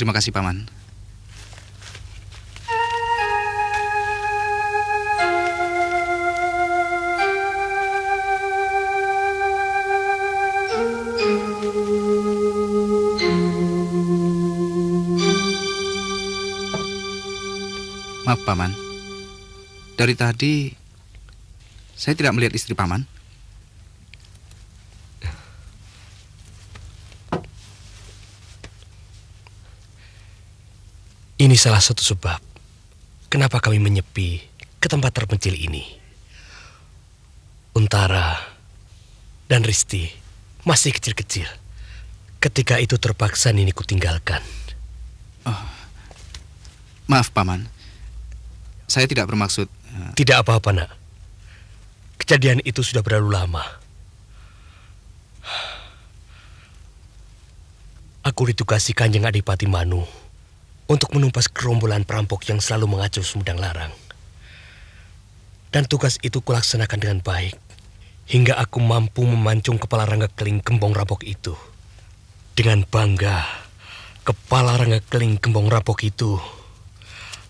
Terima kasih, Paman. Maaf, Paman. Dari tadi saya tidak melihat istri Paman. Ini salah satu sebab kenapa kami menyepi ke tempat terpencil ini. Untara dan Risti masih kecil-kecil. Ketika itu terpaksa Nini kutinggalkan. Oh, maaf, Paman. Saya tidak bermaksud... Tidak apa-apa, Nak. Kejadian itu sudah berlalu lama. Aku ditugasi Kanjeng Adipati Manu untuk menumpas gerombolan perampok yang selalu mengacu Sumedang Larang. Dan tugas itu kulaksanakan dengan baik, hingga aku mampu memancung kepala Rangga Keling Gembong Rampok itu. Dengan bangga, kepala Rangga Keling Gembong Rampok itu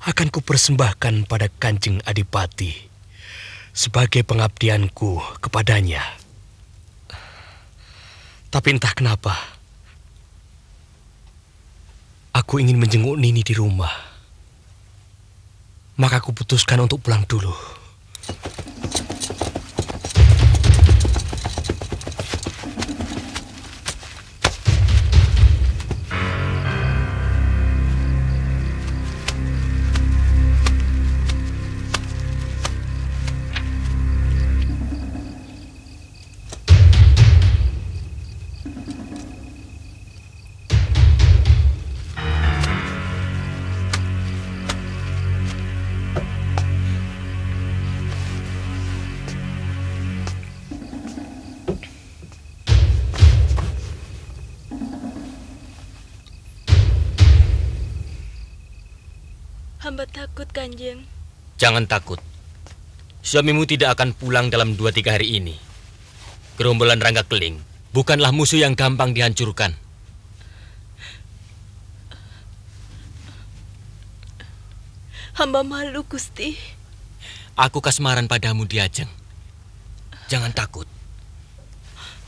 akan kupersembahkan pada Kanjeng Adipati sebagai pengabdianku kepadanya. Tapi entah kenapa, aku ingin menjenguk Nini di rumah. Maka aku putuskan untuk pulang dulu. Hamba takut, Kanjeng. Jangan takut. Suamimu tidak akan pulang dalam 2-3 hari ini. Gerombolan Rangga Keling bukanlah musuh yang gampang dihancurkan. Hamba malu, Gusti. Aku kasmaran padamu, Diajeng. Jangan takut.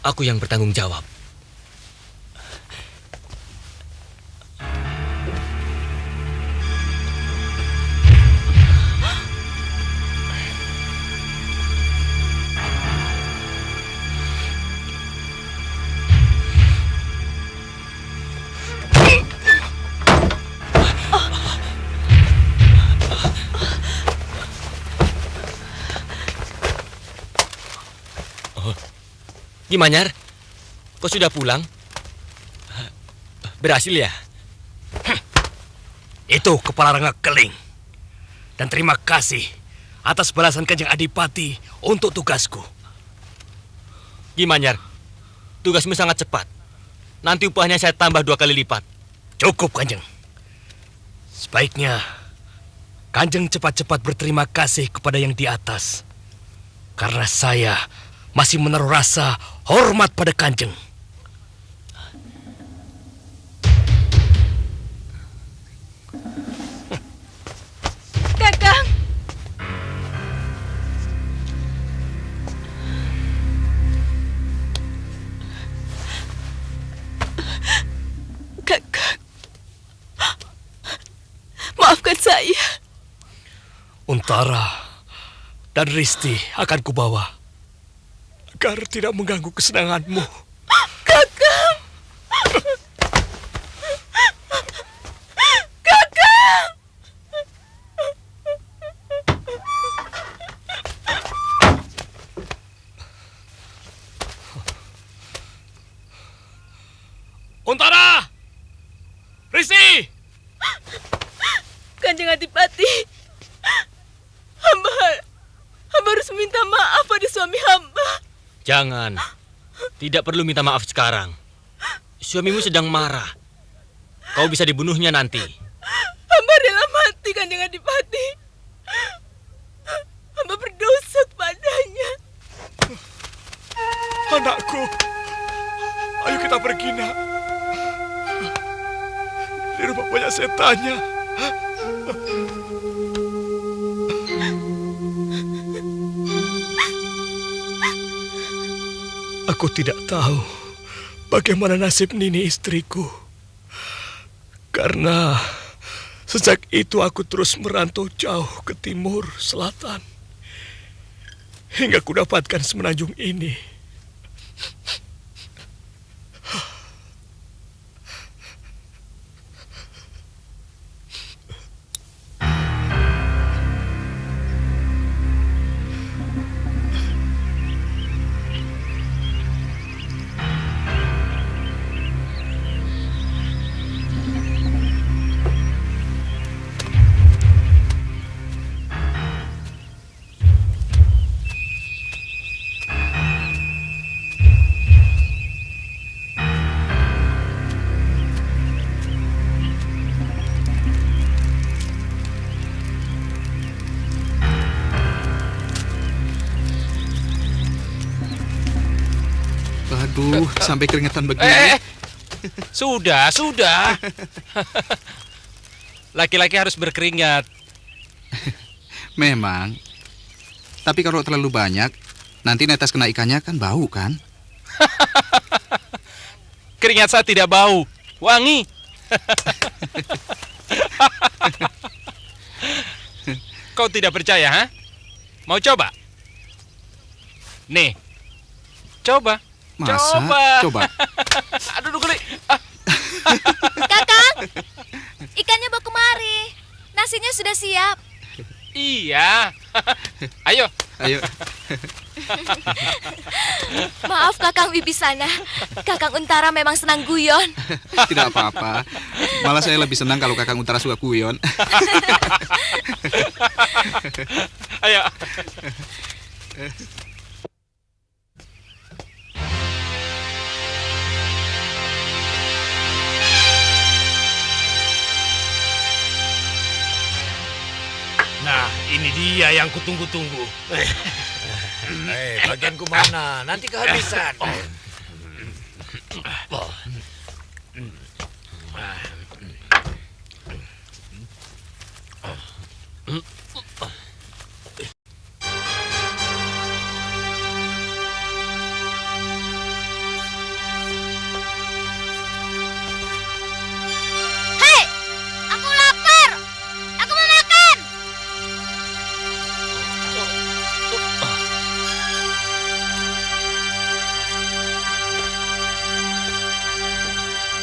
Aku yang bertanggung jawab. Gimanyar, kau sudah pulang? Berhasil ya? Itu kepala Rangga Keling. Dan terima kasih atas balasan Kanjeng Adipati untuk tugasku. Gimanyar, tugasmu sangat cepat. Nanti upahnya saya tambah 2 kali lipat. Cukup, Kanjeng. Sebaiknya Kanjeng cepat-cepat berterima kasih kepada yang di atas. Karena saya masih menaruh rasa hormat pada Kanjeng. Kakang! Kakang! Maafkan saya. Untara dan Risti akan kubawa agar tidak mengganggu kesenanganmu. Kakang! Kakang! Untara! Risti! Kanjeng Adipati, hamba harus minta maaf pada suami hamba. Jangan. Tidak perlu minta maaf sekarang. Suamimu sedang marah. Kau bisa dibunuhnya nanti. Hamba rela mati, Kanjeng Adipati. Hamba berdosa padanya. Anakku, ayo kita pergi, Nak. Di rumah banyak setannya. Aku tidak tahu bagaimana nasib Nini istriku. Karena sejak itu aku terus merantau jauh ke timur, selatan. Hingga ku dapatkan semenanjung ini. Aduh, sampai keringetan begini. Sudah. Laki-laki harus berkeringat. Memang. Tapi kalau terlalu banyak, nanti netes kena ikannya kan bau kan? Keringat saya tidak bau, wangi. Kau tidak percaya, ha? Mau coba? Nih, coba. Masa? Coba. Aduh, geli. Kakang, ikannya bawa kemari. Nasinya sudah siap. Iya. Ayo. Maaf Kakang Wibisana. Kakang Untara memang senang guyon. Tidak apa-apa. Malah saya lebih senang kalau Kakang Untara suka guyon. Ayo. Nah, ini dia yang kutunggu-tunggu. Bagianku mana? Nanti kehabisan. Hei, aku lapar. Aku mau makan.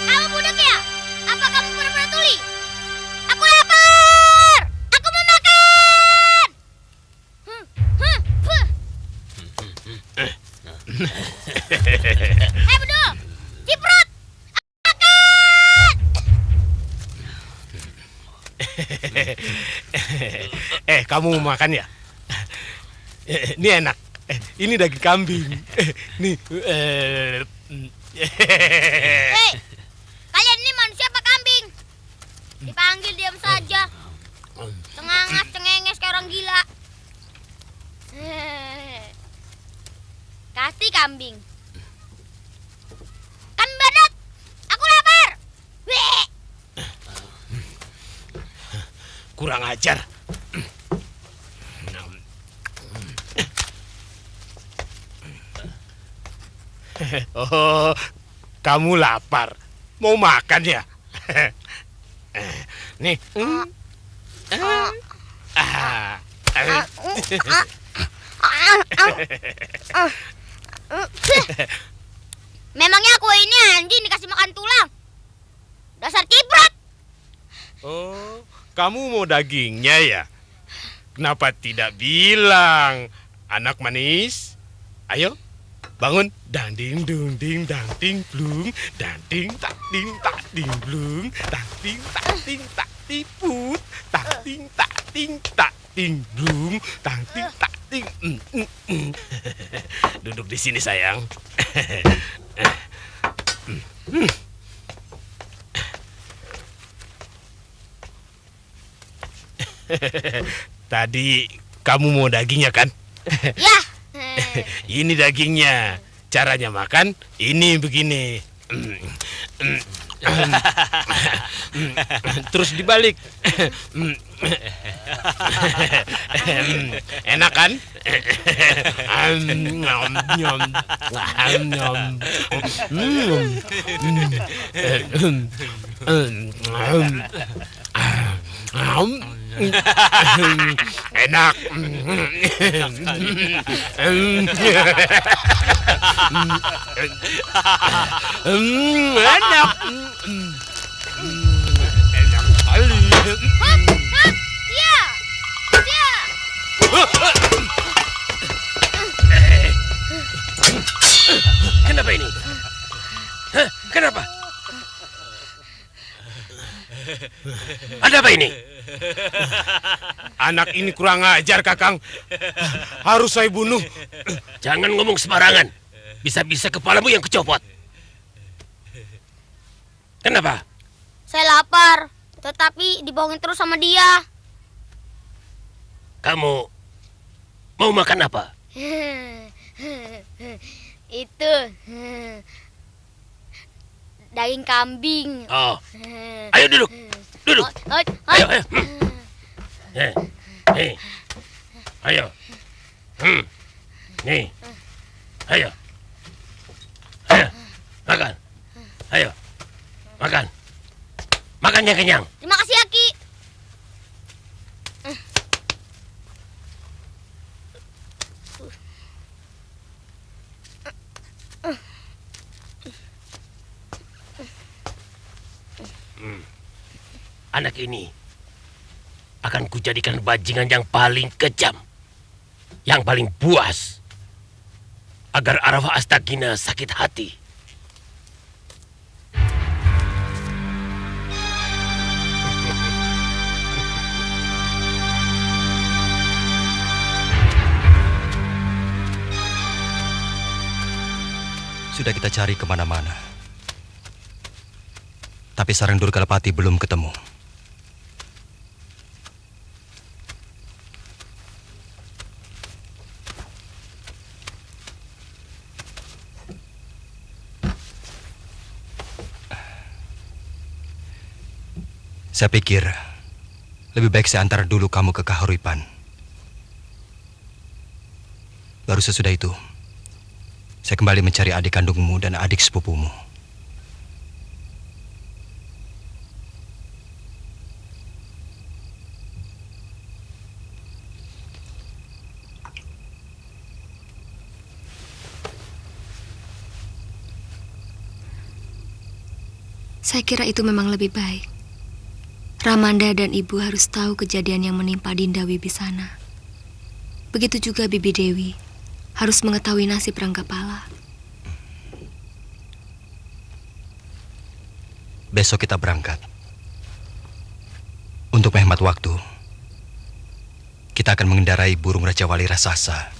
Kamu budak ya? Apa kamu pura-pura tuli? Aku lapar. Aku mau makan. Hei bedul, ciprut. Kamu mau makan ya? Ini enak. Ini daging kambing. Nih. Hei, kalian ini manusia apa kambing? Dipanggil diam saja. Cengangas, cengenges kayak orang gila. Kasih kambing. Kan badat. Aku lapar. Weh. Kurang ajar. Oh, kamu lapar. Mau makan ya? Nih. Memangnya aku ini anjing dikasih makan tulang? Dasar ciprut. Oh, kamu mau dagingnya ya? Kenapa tidak bilang? Anak manis, ayo bangun. Dang ding dung ding dang ting blung, dang ding tak ding tak ding blung, dang ding tak ding tak tiput, tak ding tak ding tak ding blung, dang ding tak ding. Duduk di sini sayang. Tadi kamu mau dagingnya kan? Ya. Ini dagingnya. Caranya makan ini begini. Terus dibalik. Enak kan? Enak. Enak. Enak kali. Iya. Iya. Kenapa ini? Hah? Kenapa? Ada apa ini? Anak ini kurang ajar, Kakang. Harus saya bunuh. Jangan ngomong sembarangan. Bisa-bisa kepalamu yang kecopot. Kenapa? Saya lapar, tetapi dibohongin terus sama dia. Kamu mau makan apa? Itu daging kambing. Oh, ayo duduk. Duduk. Ayo, ayo. Nih. Ayo. Nih. Ayo. Ayo. Makan. Ayo. Makan. Makan yang kenyang. Terima kasih ya, Ki. Anak ini akan kujadikan bajingan yang paling kejam, yang paling buas, agar Arwah Astagina sakit hati. Sudah kita cari kemana-mana, tapi sarang Durgalapati belum ketemu. Saya pikir lebih baik saya antar dulu kamu ke Kahuripan. Baru sesudah itu, saya kembali mencari adik kandungmu dan adik sepupumu. Saya kira itu memang lebih baik. Ramanda dan ibu harus tahu kejadian yang menimpa Dinda Wibisana. Begitu juga Bibi Dewi harus mengetahui nasib Ranggapala. Besok kita berangkat. Untuk menghemat waktu, kita akan mengendarai burung Raja Wali Rasasa.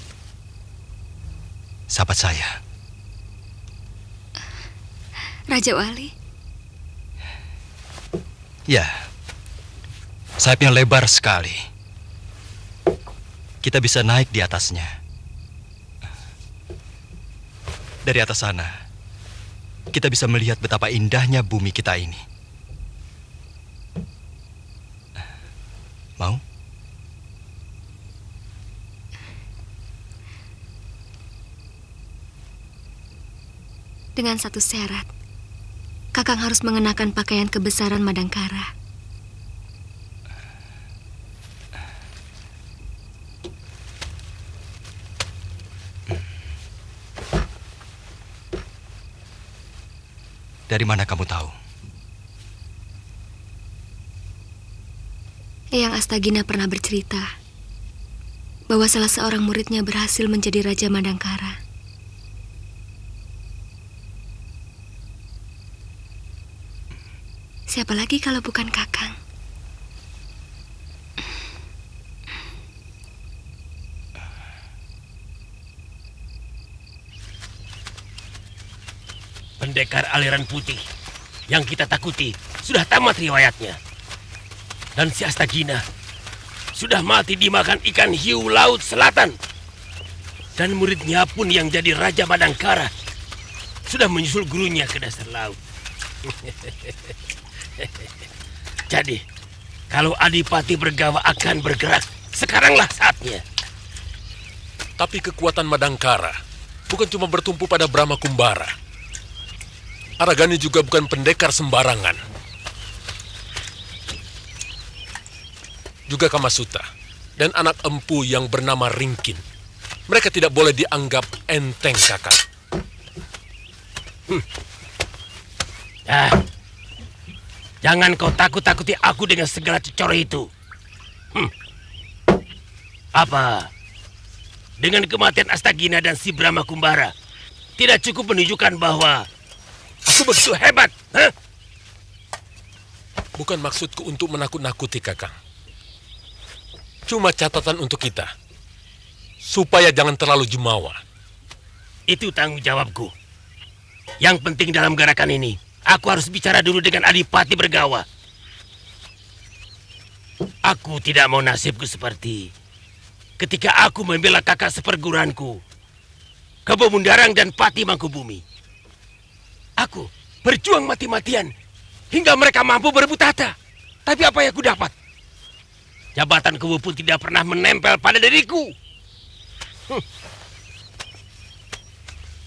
Sahabat saya. Raja Wali? Ya. Sayapnya lebar sekali. Kita bisa naik di atasnya. Dari atas sana, kita bisa melihat betapa indahnya bumi kita ini. Mau? Dengan satu syarat. Kakang harus mengenakan pakaian kebesaran Madangkara. Dari mana kamu tahu? Eyang Astagina pernah bercerita bahwa salah seorang muridnya berhasil menjadi Raja Madangkara. Siapa lagi kalau bukan Kakang? Pendekar aliran putih yang kita takuti sudah tamat riwayatnya. Dan si Astagina sudah mati dimakan ikan hiu laut selatan. Dan muridnya pun yang jadi Raja Madangkara sudah menyusul gurunya ke dasar laut. Jadi, kalau Adipati Bergawa akan bergerak, sekaranglah saatnya. Tapi kekuatan Madangkara bukan cuma bertumpu pada Brahma Kumbara. Aragani juga bukan pendekar sembarangan. Juga Kamasuta dan anak empu yang bernama Ringkin. Mereka tidak boleh dianggap enteng, Kakang. Jangan kau takut-takuti aku dengan segala cecoro itu. Apa? Dengan kematian Astagina dan si Brahma Kumbara, tidak cukup menunjukkan bahwa aku begitu hebat? Bukan maksudku untuk menakut-nakuti, Kakang. Cuma catatan untuk kita, supaya jangan terlalu jumawa. Itu tanggung jawabku. Yang penting dalam gerakan ini, aku harus bicara dulu dengan Adipati Bergawa. Aku tidak mau nasibku seperti ketika aku membela kakak seperguruanku, Kebo Mundarang dan Pati Mangkubumi. Aku berjuang mati-matian hingga mereka mampu berebut tahta. Tapi apa yang aku dapat? Jabatan Kebo pun tidak pernah menempel pada diriku.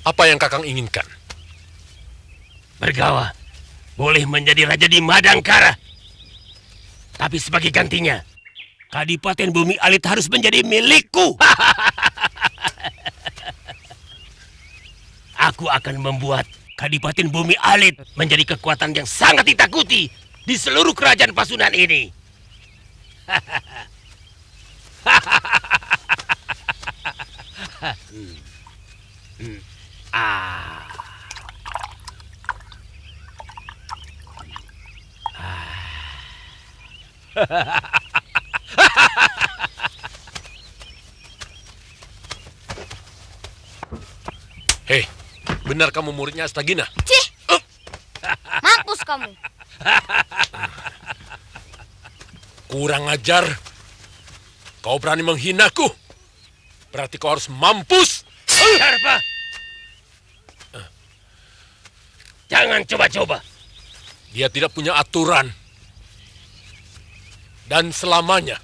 Apa yang Kakang inginkan? Bergawa boleh menjadi raja di Madangkara. Tapi sebagai gantinya, Kadipaten Bumi Alit harus menjadi milikku. Aku akan membuat Kadipaten Bumi Alit menjadi kekuatan yang sangat ditakuti di seluruh kerajaan Pasundan ini. Hei, benar kamu muridnya Astagina? Cih! Mampus kamu. Kurang ajar. Kau berani menghinaku. Berarti kau harus mampus. Harpa! Jangan coba-coba. Dia tidak punya aturan. Dan selamanya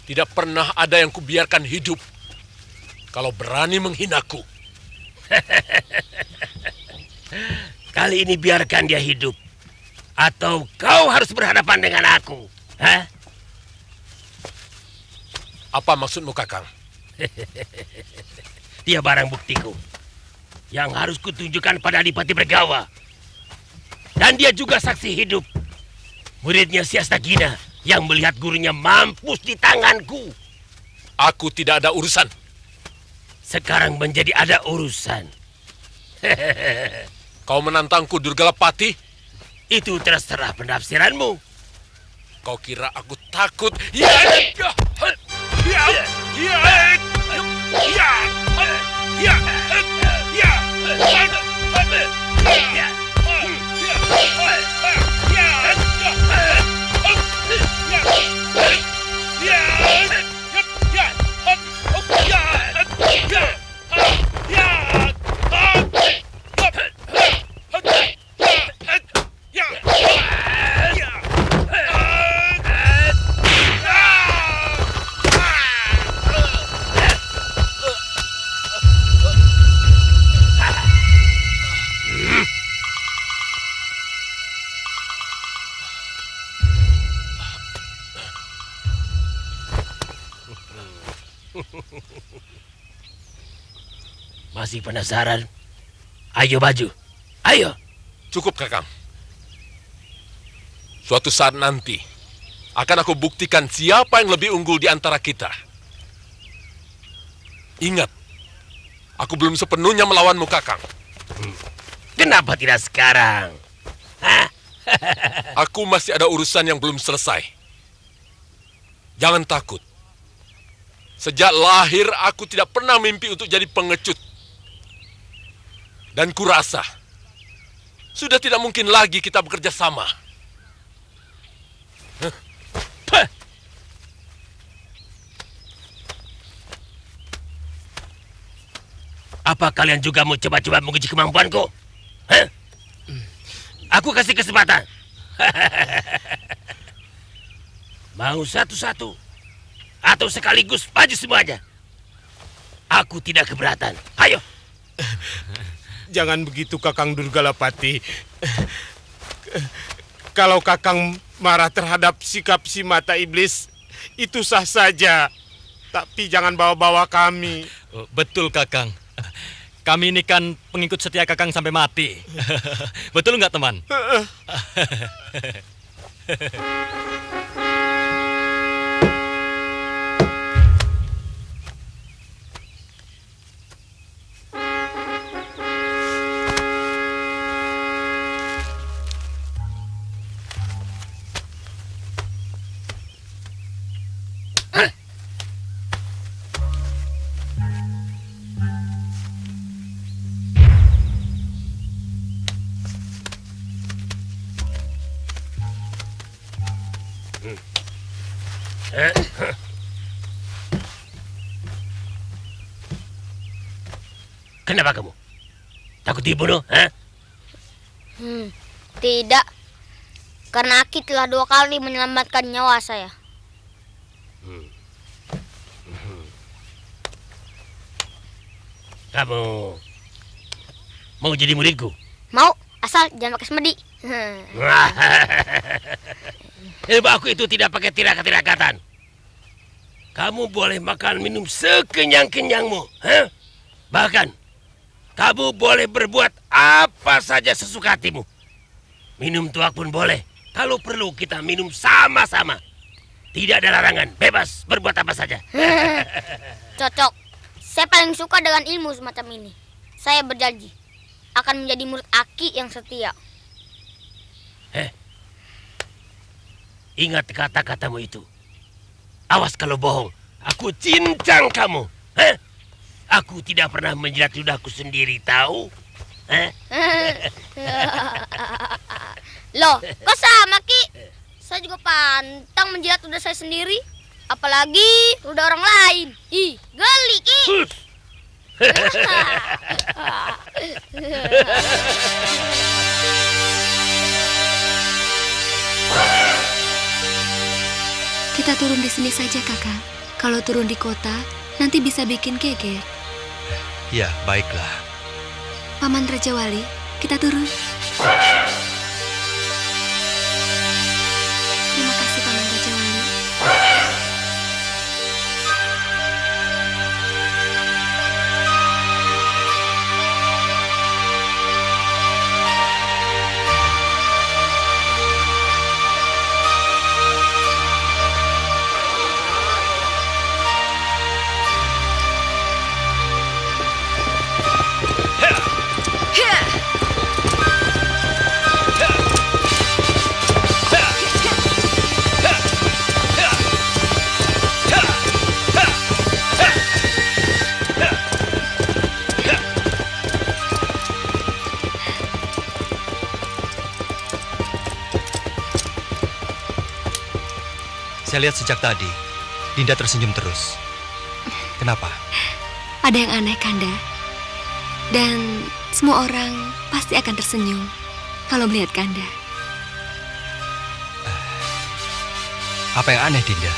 tidak pernah ada yang kubiarkan hidup. Kalau berani menghinaku. Kali ini biarkan dia hidup. Atau kau harus berhadapan dengan aku. Hah? Apa maksudmu, Kakang? Dia barang buktiku yang harus kutunjukkan pada Adipati Bergawa. Dan dia juga saksi hidup. Muridnya si Astagina yang melihat gurunya mampus di tanganku. Aku tidak ada urusan. Sekarang menjadi ada urusan. Kau menantangku, Durgalapati? Itu terserah penafsiranmu. Kau kira aku takut? Ya! Ya! Ya! Ya! Ya! Masih penasaran? Ayo maju. Ayo. Cukup, Kakang. Suatu saat nanti akan aku buktikan siapa yang lebih unggul di antara kita. Ingat, aku belum sepenuhnya melawanmu, Kakang. Kenapa tidak sekarang? Hah? Aku masih ada urusan yang belum selesai. Jangan takut. Sejak lahir aku tidak pernah mimpi untuk jadi pengecut. Dan kurasa sudah tidak mungkin lagi kita bekerja sama. Apa kalian juga mau coba-coba menguji kemampuanku? Hah? Aku kasih kesempatan. Mau satu-satu atau sekaligus maju semuanya? Aku tidak keberatan. Ayo. Jangan begitu Kakang Durgalapati. Kalau Kakang marah terhadap sikap si mata iblis, itu sah saja. Tapi jangan bawa-bawa kami. Betul Kakang. Kami ini kan pengikut setia Kakang sampai mati. Betul nggak teman? Kenapa kamu? Takut dibunuh? Hah? Tidak. Karena Aki telah 2 kali menyelamatkan nyawa saya. Kamu mau jadi muridku? Mau, asal jangan pakai semedi. Ilmu aku itu tidak pakai tirakat-tirakatan. Kamu boleh makan minum sekenyang-kenyangmu. Hah? Bahkan kamu boleh berbuat apa saja sesuka hatimu. Minum tuak pun boleh. Kalau perlu kita minum sama-sama. Tidak ada larangan. Bebas berbuat apa saja. Cocok. Saya paling suka dengan ilmu semacam ini. Saya berjanji akan menjadi murid Aki yang setia. Ingat kata-katamu itu. Awas kalau bohong. Aku cincang kamu. Aku tidak pernah menjilat ludahku sendiri, tahu? Loh, kok sama Ki? Saya juga pantang menjilat ludah saya sendiri. Apalagi ludah orang lain. Ih, geli Ki. Kita turun di sini saja, Kakang. Kalau turun di kota, nanti bisa bikin geger. Ya, baiklah. Paman Raja Wali, kita turun. Terima kasih, Paman Raja Wali. Saya lihat sejak tadi, Dinda tersenyum terus. Kenapa? Ada yang aneh, Kanda. Dan semua orang pasti akan tersenyum kalau melihat Kanda. Apa yang aneh, Dinda?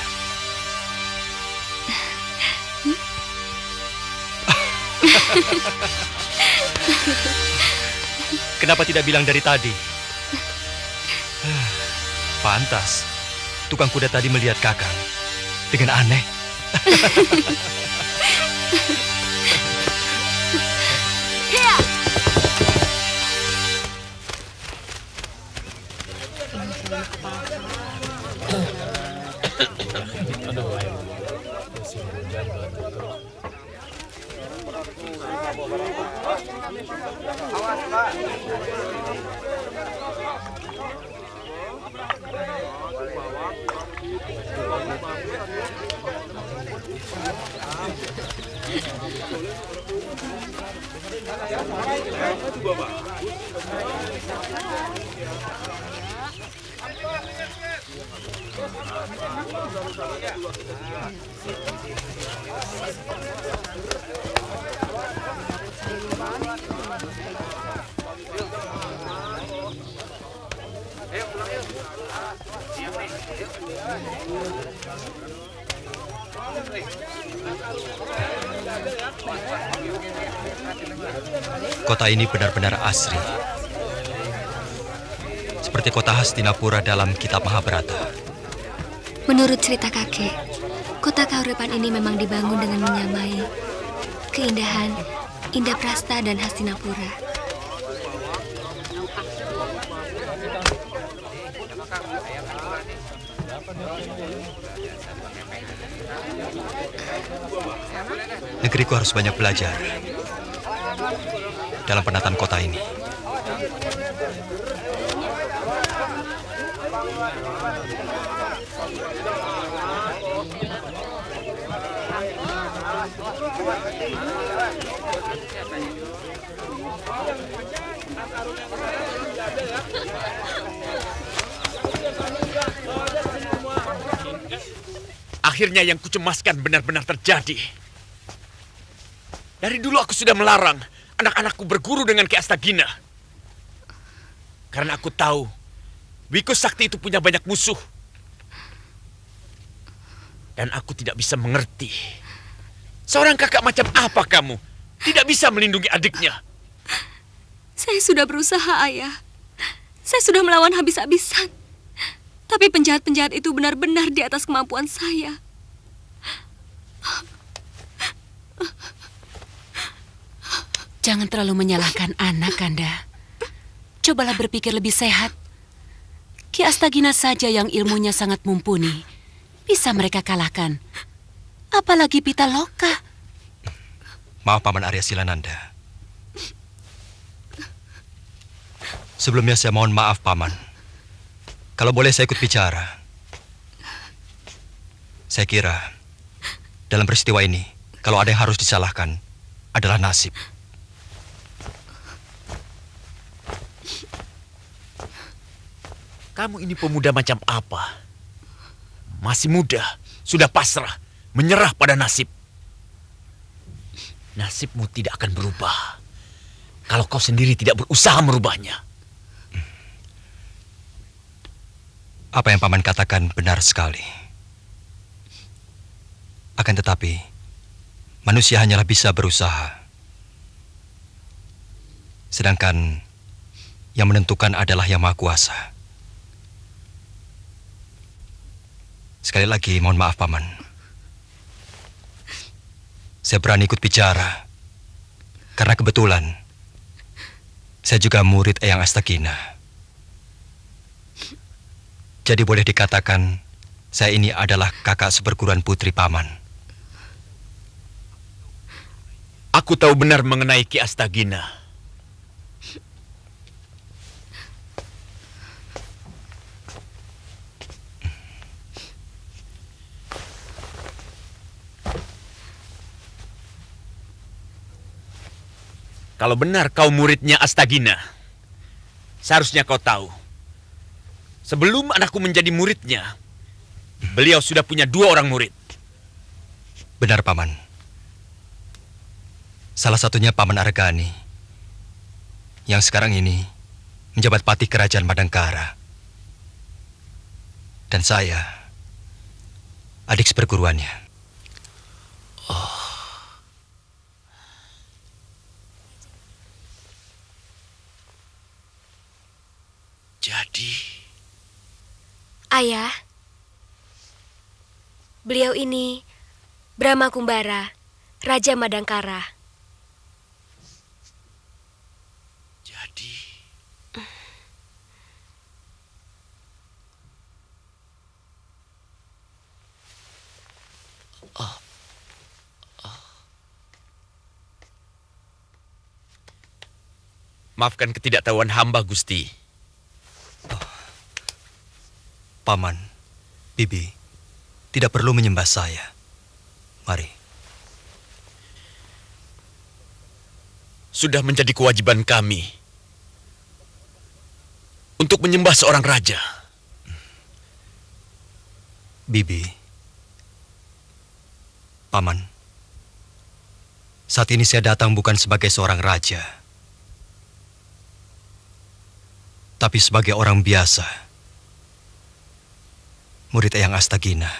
Kenapa tidak bilang dari tadi? Pantas. Tukang kuda tadi melihat Kakang dengan aneh. Kota ini benar-benar asri. Seperti kota Hastinapura dalam kitab Mahabharata. Menurut cerita kakek, kota Kaurepan ini memang dibangun dengan menyamai keindahan Indraprastha dan Hastinapura. Negeriku harus banyak belajar dalam penataan kota ini. Akhirnya yang kucemaskan benar-benar terjadi. Dari dulu aku sudah melarang anak-anakku berguru dengan Ki Astagina. Karena aku tahu Wiku Sakti itu punya banyak musuh. Dan aku tidak bisa mengerti. Seorang kakak macam apa kamu? Tidak bisa melindungi adiknya. Saya sudah berusaha, Ayah. Saya sudah melawan habis-habisan. Tapi penjahat-penjahat itu benar-benar di atas kemampuan saya. Jangan terlalu menyalahkan anak, Kanda. Cobalah berpikir lebih sehat. Ki Astagina saja yang ilmunya sangat mumpuni. Bisa mereka kalahkan. Apalagi Pitaloka. Maaf Paman Arya Silananda. Sebelumnya saya mohon maaf Paman. Kalau boleh saya ikut bicara. Saya kira dalam peristiwa ini, kalau ada yang harus disalahkan adalah nasib. Kamu ini pemuda macam apa? Masih muda, sudah pasrah, menyerah pada nasib. Nasibmu tidak akan berubah kalau kau sendiri tidak berusaha merubahnya. Apa yang Paman katakan benar sekali. Akan tetapi, manusia hanyalah bisa berusaha. Sedangkan yang menentukan adalah Yang Maha Kuasa. Sekali lagi, mohon maaf, Paman. Saya berani ikut bicara. Karena kebetulan, saya juga murid Eyang Astagina. Jadi boleh dikatakan, saya ini adalah kakak seperguruan putri Paman. Aku tahu benar mengenai Ki Astagina. Kalau benar kau muridnya Astagina, seharusnya kau tahu. Sebelum anakku menjadi muridnya, beliau sudah punya 2 orang murid. Benar, Paman. Salah satunya Paman Argani, yang sekarang ini menjabat patih kerajaan Madangkara. Dan saya, adik seperguruannya. Jadi... Ayah, beliau ini Brahma Kumbara, Raja Madangkara. Jadi... Maafkan ketidaktahuan hamba, Gusti. Paman, Bibi, tidak perlu menyembah saya. Mari. Sudah menjadi kewajiban kami untuk menyembah seorang raja. Bibi, Paman, saat ini saya datang bukan sebagai seorang raja, tapi sebagai orang biasa murid Eyang Astagina.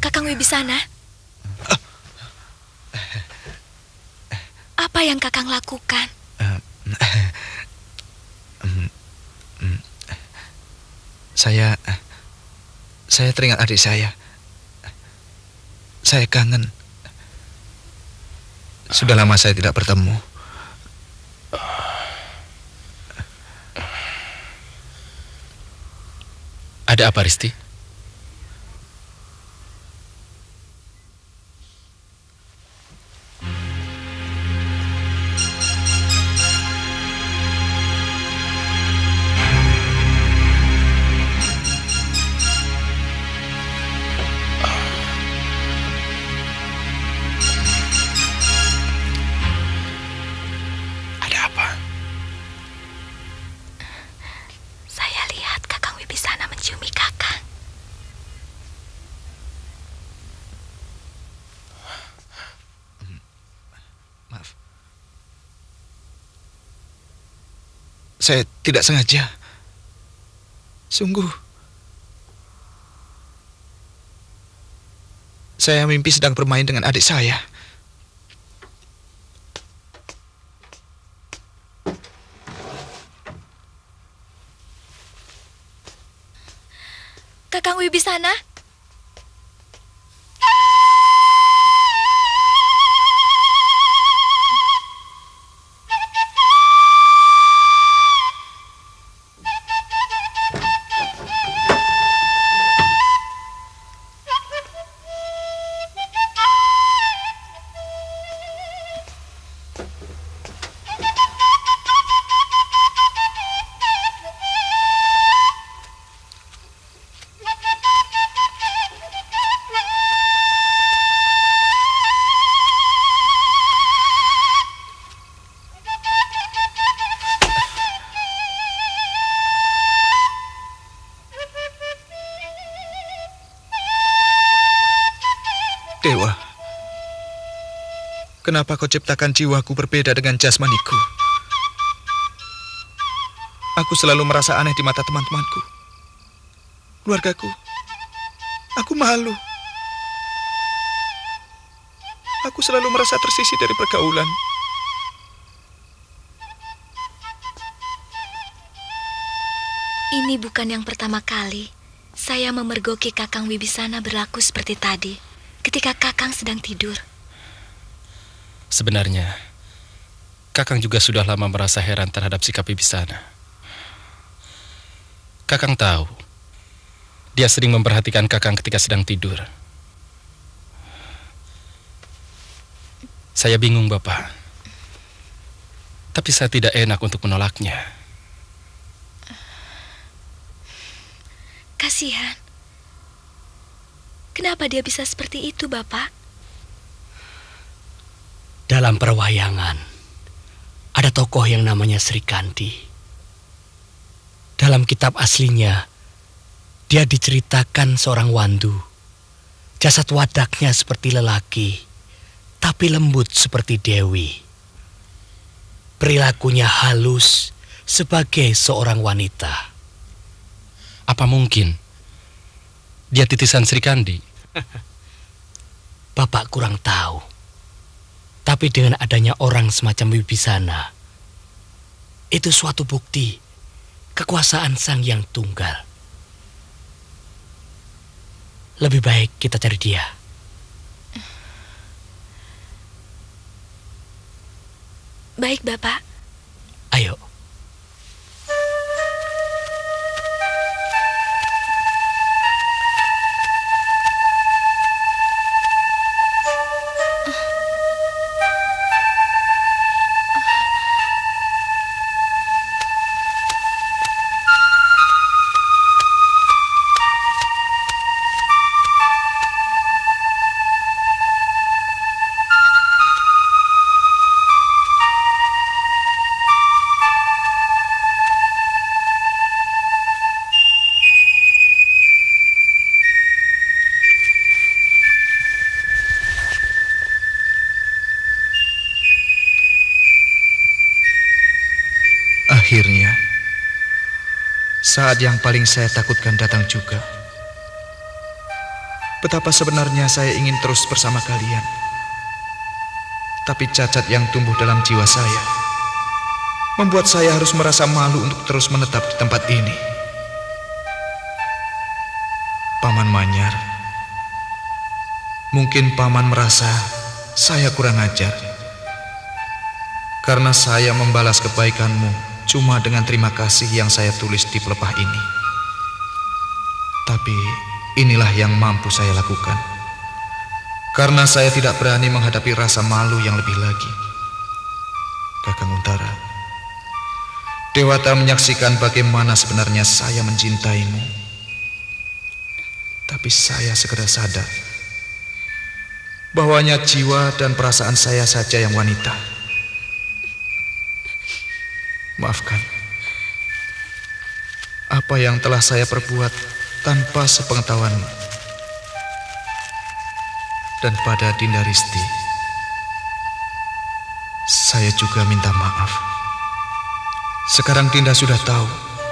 Kakang Wibisana? Apa yang Kakang lakukan? Saya teringat adik saya. Saya kangen. Sudah lama saya tidak bertemu. Ada apa, Risti? Saya lihat Kakang Wibisana menciumi Kakang. Maaf. Saya tidak sengaja. Sungguh. Saya mimpi sedang bermain dengan adik saya. Kakang Wibisana? Kenapa kau ciptakan jiwaku berbeda dengan jasmaniku? Aku selalu merasa aneh di mata teman-temanku, keluargaku. Aku malu. Aku selalu merasa tersisih dari pergaulan. Ini bukan yang pertama kali saya memergoki Kakang Wibisana berlaku seperti tadi ketika Kakang sedang tidur. Sebenarnya, Kakang juga sudah lama merasa heran terhadap sikap Wibisana. Kakang tahu, dia sering memperhatikan Kakang ketika sedang tidur. Saya bingung, Bapak. Tapi saya tidak enak untuk menolaknya. Kasihan. Kenapa dia bisa seperti itu, Bapak? Dalam perwayangan, ada tokoh yang namanya Sri Kandi. Dalam kitab aslinya, dia diceritakan seorang wandu. Jasad wadaknya seperti lelaki, tapi lembut seperti dewi. Perilakunya halus sebagai seorang wanita. Apa mungkin dia titisan Sri Kandi? Bapak kurang tahu. Tapi dengan adanya orang semacam Wibisana, itu suatu bukti kekuasaan Sang Hyang Tunggal. Lebih baik kita cari dia. Baik, Bapak. Ayo. Akhirnya, saat yang paling saya takutkan datang juga. Betapa sebenarnya saya ingin terus bersama kalian. Tapi cacat yang tumbuh dalam jiwa saya membuat saya harus merasa malu untuk terus menetap di tempat ini. Paman Manyar, mungkin Paman merasa saya kurang ajar karena saya membalas kebaikanmu cuma dengan terima kasih yang saya tulis di pelepah ini. Tapi inilah yang mampu saya lakukan, karena saya tidak berani menghadapi rasa malu yang lebih lagi. Kakang Untara, Dewata menyaksikan bagaimana sebenarnya saya mencintaimu. Tapi saya segera sadar bahwanya jiwa dan perasaan saya saja yang wanita. Maafkan apa yang telah saya perbuat tanpa sepengetahuanmu. Dan pada Dinda Risti, saya juga minta maaf. Sekarang Dinda sudah tahu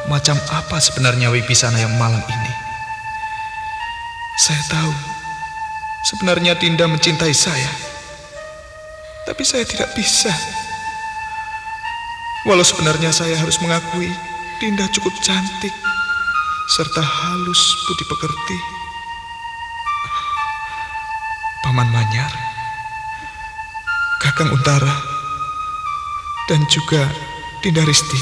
macam apa sebenarnya Wibisana yang malang ini. Saya tahu sebenarnya Dinda mencintai saya, tapi saya tidak bisa. Walau sebenarnya saya harus mengakui Dinda cukup cantik serta halus budi pekerti. Paman Manyar, Kakang Untara, dan juga Dinda Risti,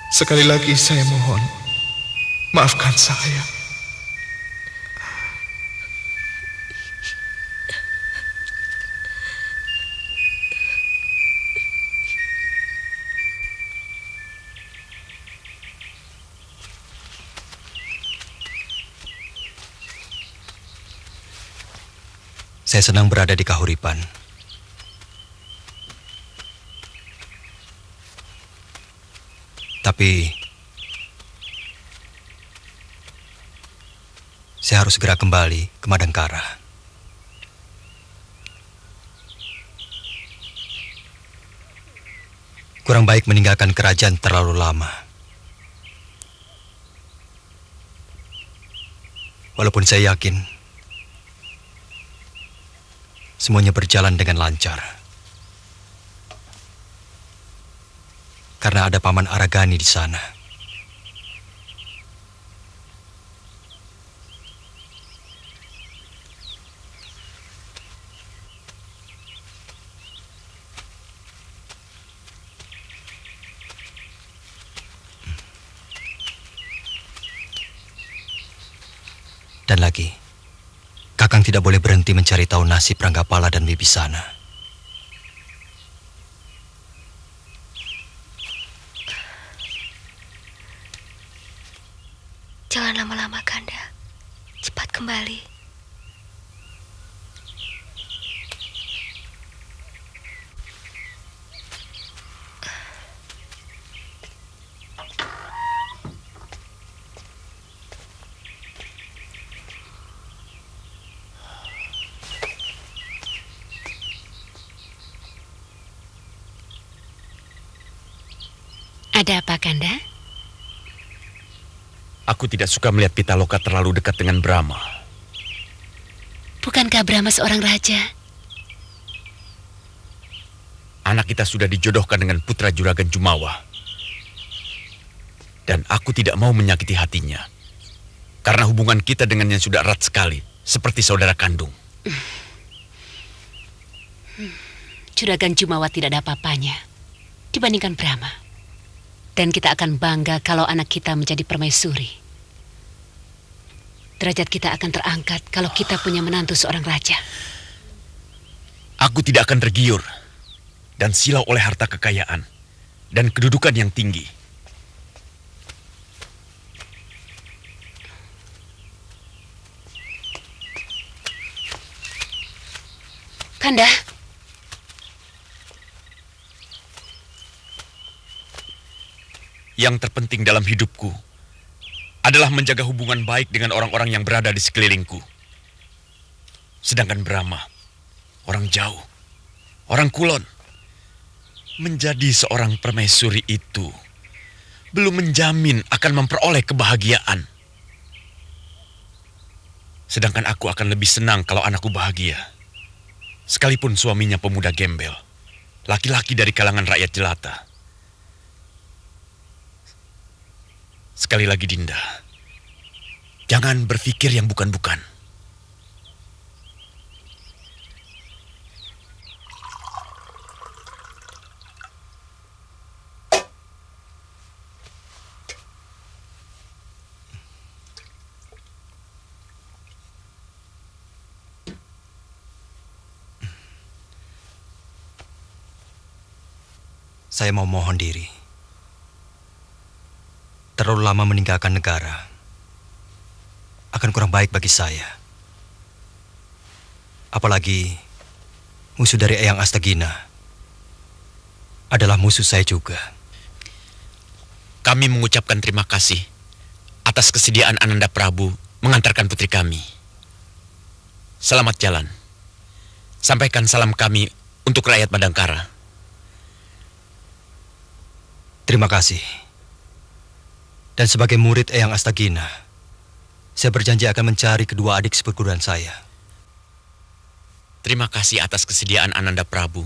sekali lagi saya mohon, maafkan saya. Saya senang berada di Kahuripan. Tapi saya harus segera kembali ke Madangkara. kurang baik meninggalkan kerajaan terlalu lama. Walaupun saya yakin semuanya berjalan dengan lancar. Karena ada Paman Aragani di sana. Dan lagi, Kakang tidak boleh berhenti mencari tahu nasib Ranggapala dan Wibisana. Jangan lama-lama, Kanda. Cepat kembali. Ada apa, Kanda? Aku tidak suka melihat Pitaloka terlalu dekat dengan Brahma. Bukankah Brahma seorang raja? Anak kita sudah dijodohkan dengan putra Juragan Jumawa. Dan aku tidak mau menyakiti hatinya. Karena hubungan kita dengannya sudah erat sekali, seperti saudara kandung. Juragan Jumawa tidak ada apa-apanya dibandingkan Brahma. Dan kita akan bangga kalau anak kita menjadi permaisuri. Derajat kita akan terangkat kalau kita punya menantu seorang raja. Aku tidak akan tergiur dan silau oleh harta kekayaan dan kedudukan yang tinggi. Kanda, yang terpenting dalam hidupku adalah menjaga hubungan baik dengan orang-orang yang berada di sekelilingku. Sedangkan Brahma, orang jauh, orang kulon, menjadi seorang permaisuri itu belum menjamin akan memperoleh kebahagiaan. Sedangkan aku akan lebih senang kalau anakku bahagia. Sekalipun suaminya pemuda gembel, laki-laki dari kalangan rakyat jelata. Sekali lagi Dinda, jangan berpikir yang bukan-bukan. Saya mau mohon diri. Terlalu lama meninggalkan negara akan kurang baik bagi saya. Apalagi musuh dari Eyang Astagina adalah musuh saya juga. Kami mengucapkan terima kasih atas kesediaan Ananda Prabu mengantarkan putri kami. Selamat jalan. Sampaikan salam kami untuk rakyat Madangkara. Terima kasih. Dan sebagai murid Eyang Astagina, saya berjanji akan mencari kedua adik seperguruan saya. Terima kasih atas kesediaan Ananda Prabu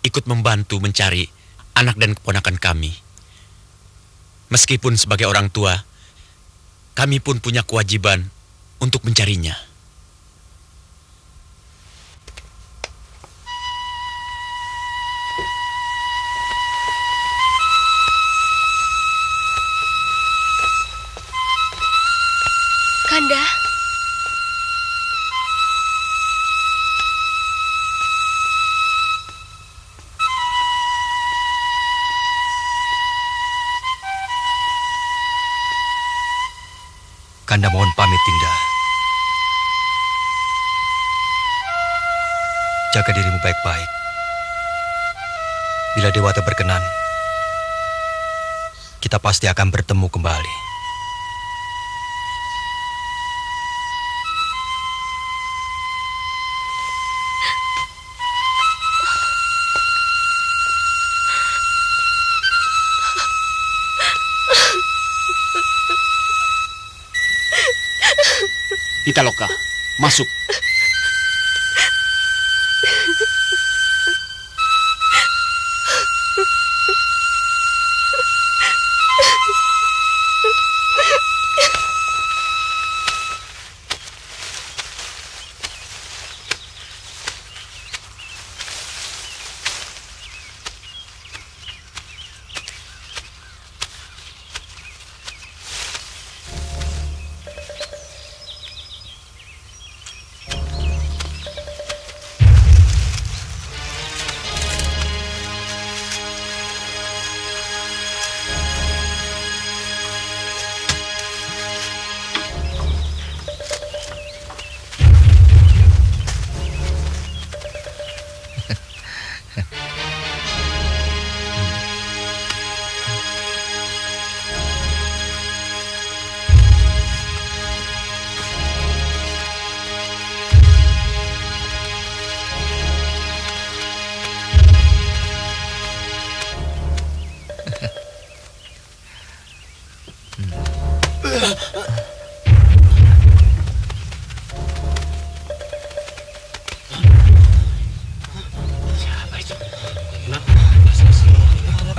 ikut membantu mencari anak dan keponakan kami. Meskipun sebagai orang tua, kami pun punya kewajiban untuk mencarinya. Kanda. Kanda mohon pamit, Dinda. Jaga dirimu baik-baik. Bila Dewata berkenan, kita pasti akan bertemu kembali. Pitaloka, masuk.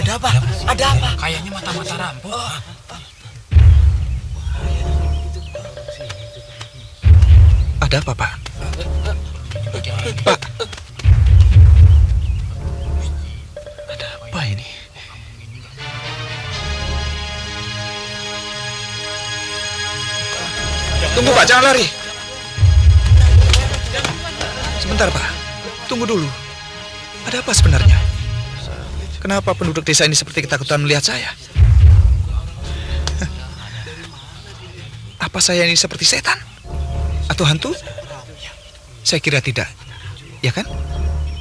Ada apa? Ada apa? Kayaknya mata-mata rampok. Ada apa, Pak? Pak. Ada apa ini? Tunggu, Pak, jangan lari. Sebentar, Pak. Tunggu dulu. Ada apa sebenarnya? Kenapa penduduk desa ini seperti ketakutan melihat saya? Apa saya ini seperti setan? Atau hantu? Saya kira tidak. Ya kan?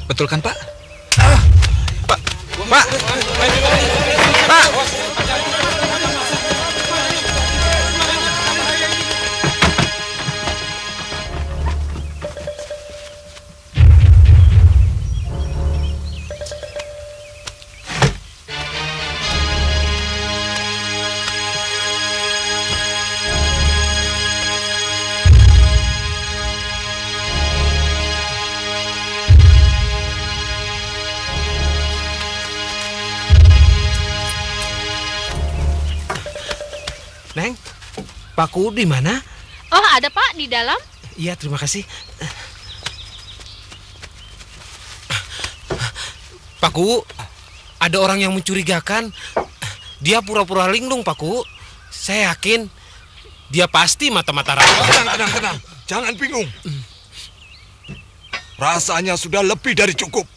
Betul kan, Pak? Pak! Pak! Pak! Neng, Pak Ku di mana? Oh, ada Pak di dalam. Iya, terima kasih. Pak Ku, ada orang yang mencurigakan. Dia pura-pura linglung, Pak Ku. Saya yakin dia pasti mata-mata rampok. Tenang. Jangan bingung. Rasanya sudah lebih dari cukup.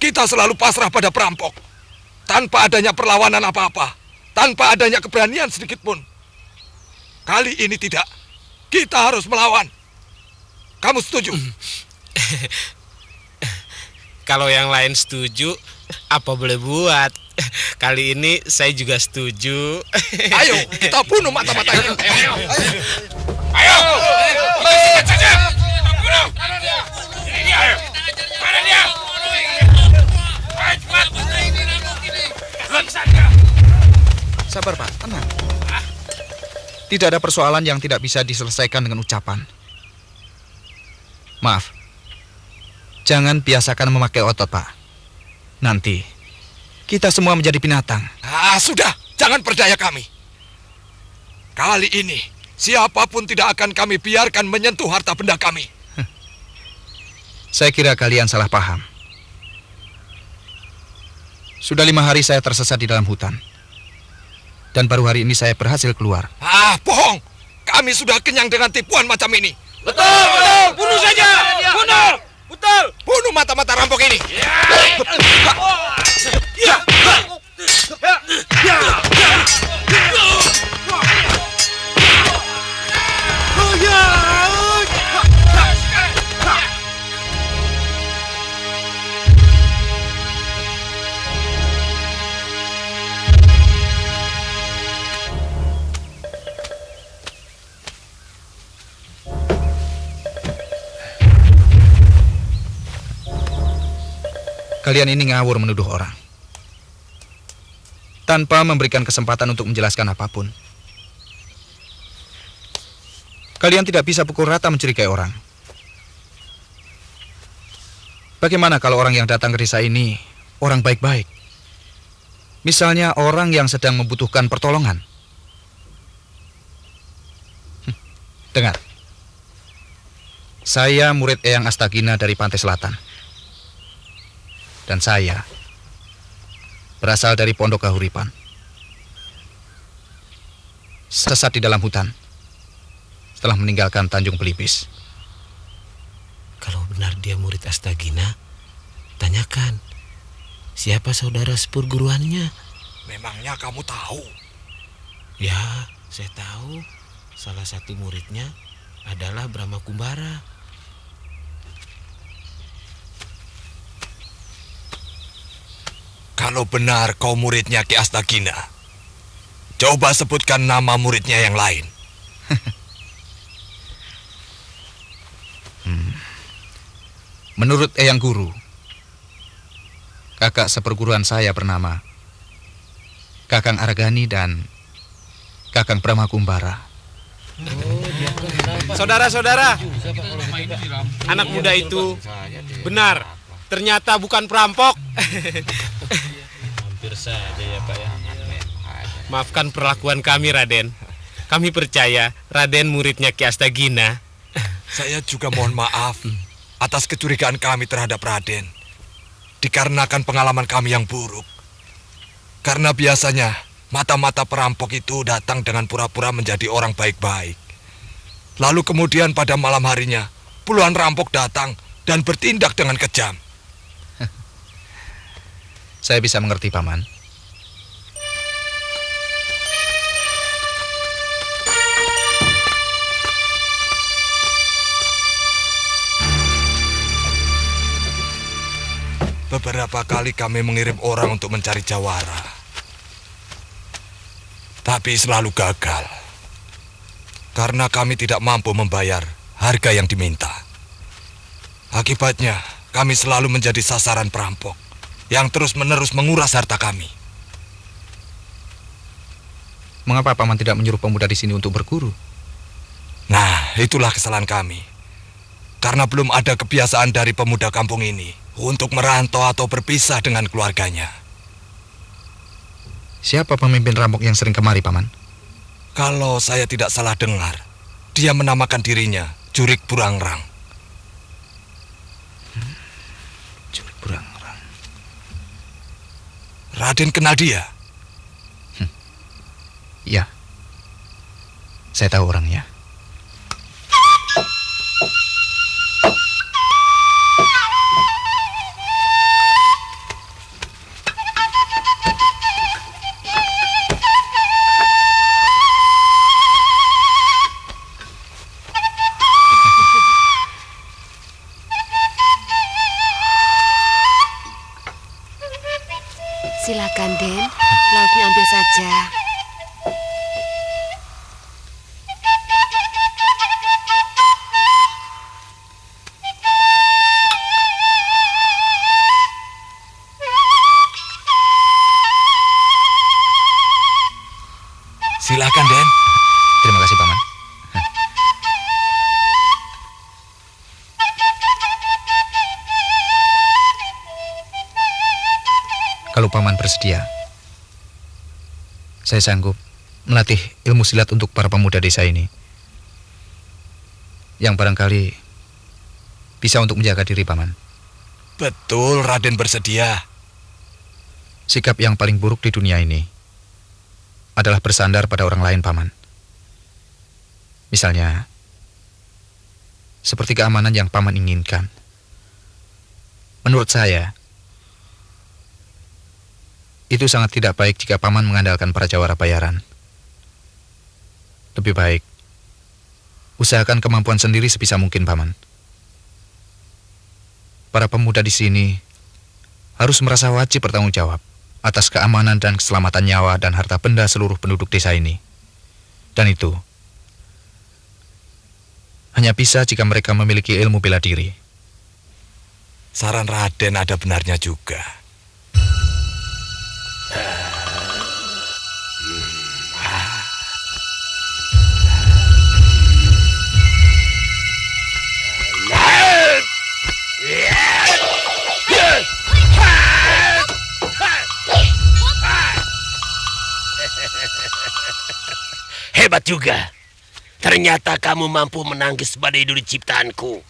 Kita selalu pasrah pada perampok. Tanpa adanya perlawanan apa-apa. Tanpa adanya keberanian sedikit pun. Kali ini tidak. Kita harus melawan. Kamu setuju? Kalau yang lain setuju, apa boleh buat? Kali ini saya juga setuju. Ayo, kita bunuh mata-matanya. Ayo! Bersihkan saja! Bunuh! Mana dia? Ini dia! Mana dia? Cepat! Sabar, Pak. Tenang. Tidak ada persoalan yang tidak bisa diselesaikan dengan ucapan. Maaf. Jangan biasakan memakai otot, Pak. Nanti kita semua menjadi binatang. Sudah, jangan berdaya kami. Kali ini siapapun tidak akan kami biarkan menyentuh harta benda kami. Saya kira kalian salah paham. Sudah 5 hari saya tersesat di dalam hutan. Dan baru hari ini saya berhasil keluar. Bohong. Kami sudah kenyang dengan tipuan macam ini. Betul! Bunuh saja! Bunuh! Betul! Bunuh mata-mata rampok ini. Kalian ini ngawur menuduh orang. Tanpa memberikan kesempatan untuk menjelaskan apapun. Kalian tidak bisa pukul rata mencurigai orang. Bagaimana kalau orang yang datang ke desa ini orang baik-baik? Misalnya orang yang sedang membutuhkan pertolongan. Dengar. Saya murid Eyang Astagina dari Pantai Selatan. Dan saya berasal dari Pondok Kahuripan. Sesat di dalam hutan setelah meninggalkan Tanjung Pelipis. Kalau benar dia murid Astagina, tanyakan siapa saudara seperguruannya. Memangnya kamu tahu? Ya, saya tahu. Salah satu muridnya adalah Brahma Kumbara. Kalau benar kau muridnya Ki Astagina, coba sebutkan nama muridnya yang lain. Menurut Eyang Guru, kakak seperguruan saya bernama Kakang Argani dan Kakang Brahma Kumbara. Saudara-saudara, anak muda itu benar, ternyata bukan perampok. Hampir saja ya Pak ya. Maafkan perlakuan kami, Raden. Kami percaya Raden muridnya Ki Astagina. Saya juga mohon maaf atas kecurigaan kami terhadap Raden. Dikarenakan pengalaman kami yang buruk. Karena biasanya mata-mata perampok itu datang dengan pura-pura menjadi orang baik-baik. Lalu kemudian pada malam harinya, puluhan rampok datang dan bertindak dengan kejam. Saya bisa mengerti, Paman. Beberapa kali kami mengirim orang untuk mencari jawara. Tapi selalu gagal. Karena kami tidak mampu membayar harga yang diminta. Akibatnya, kami selalu menjadi sasaran perampok yang terus-menerus menguras harta kami. Mengapa Paman tidak menyuruh pemuda di sini untuk berguru? Nah, itulah kesalahan kami. Karena belum ada kebiasaan dari pemuda kampung ini untuk merantau atau berpisah dengan keluarganya. Siapa pemimpin rampok yang sering kemari, Paman? Kalau saya tidak salah dengar, dia menamakan dirinya Jurik Burangrang. Jurik Burangrang. Raden kenal dia? Iya. Saya tahu orangnya. Silakan, Den. Lauknya ambil saja. Silakan, Den. Terima kasih, Paman. Kalau Paman bersedia, saya sanggup melatih ilmu silat untuk para pemuda desa ini. Yang barangkali bisa untuk menjaga diri, Paman. Betul, Raden bersedia. Sikap yang paling buruk di dunia ini adalah bersandar pada orang lain, Paman. Misalnya, seperti keamanan yang Paman inginkan. Menurut saya, itu sangat tidak baik jika Paman mengandalkan para jawara bayaran. Lebih baik, usahakan kemampuan sendiri sebisa mungkin, Paman. Para pemuda di sini harus merasa wajib bertanggung jawab atas keamanan dan keselamatan nyawa dan harta benda seluruh penduduk desa ini. Dan itu hanya bisa jika mereka memiliki ilmu bela diri. Saran Raden ada benarnya juga. Hebat juga. Ternyata kamu mampu menangkis badai duri ciptaanku.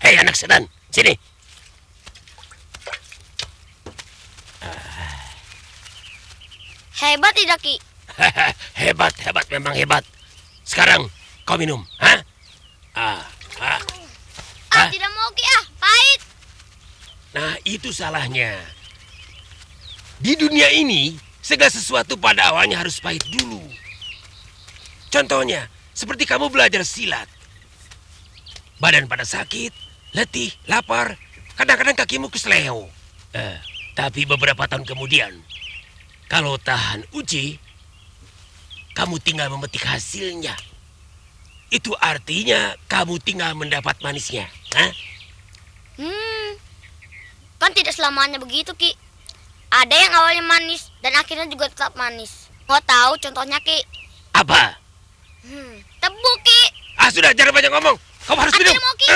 Hei anak setan, sini. Hebat tidak, Ki? Hebat, memang hebat. Sekarang kau minum, ha? Tidak mau, Ki, pahit. Nah, itu salahnya. Di dunia ini, segala sesuatu pada awalnya harus pahit dulu. Contohnya, seperti kamu belajar silat. Badan pada sakit, letih, lapar, kadang-kadang kakimu kesleo. Tapi beberapa tahun kemudian, kalau tahan uji, kamu tinggal memetik hasilnya. Itu artinya kamu tinggal mendapat manisnya. Kan tidak selamanya begitu, Ki. Ada yang awalnya manis dan akhirnya juga tetap manis. Mau tahu contohnya, Ki? Apa? Tebu, Ki. Sudah, jangan banyak ngomong. Kamu harus minum. Tidak mau, Ki.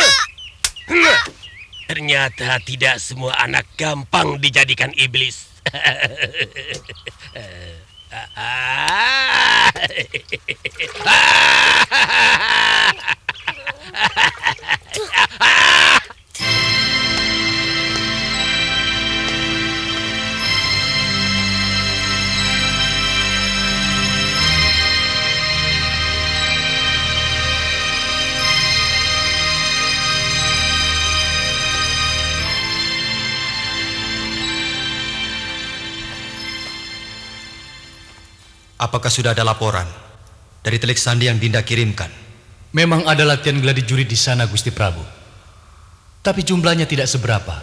Ternyata tidak semua anak gampang dijadikan iblis. Apakah sudah ada laporan dari Telik Sandi yang Dinda kirimkan? Memang ada latihan gladi juri di sana, Gusti Prabu. Tapi jumlahnya tidak seberapa.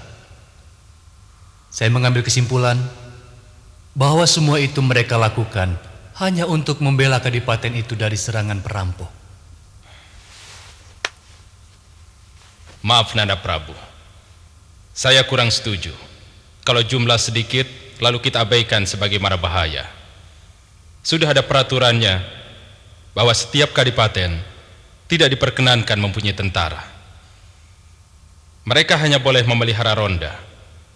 Saya mengambil kesimpulan bahwa semua itu mereka lakukan hanya untuk membela kadipaten itu dari serangan perampok. Maaf Nanda Prabu, saya kurang setuju kalau jumlah sedikit lalu kita abaikan sebagai mara bahaya. Sudah ada peraturannya bahwa setiap kadipaten tidak diperkenankan mempunyai tentara. Mereka hanya boleh memelihara ronda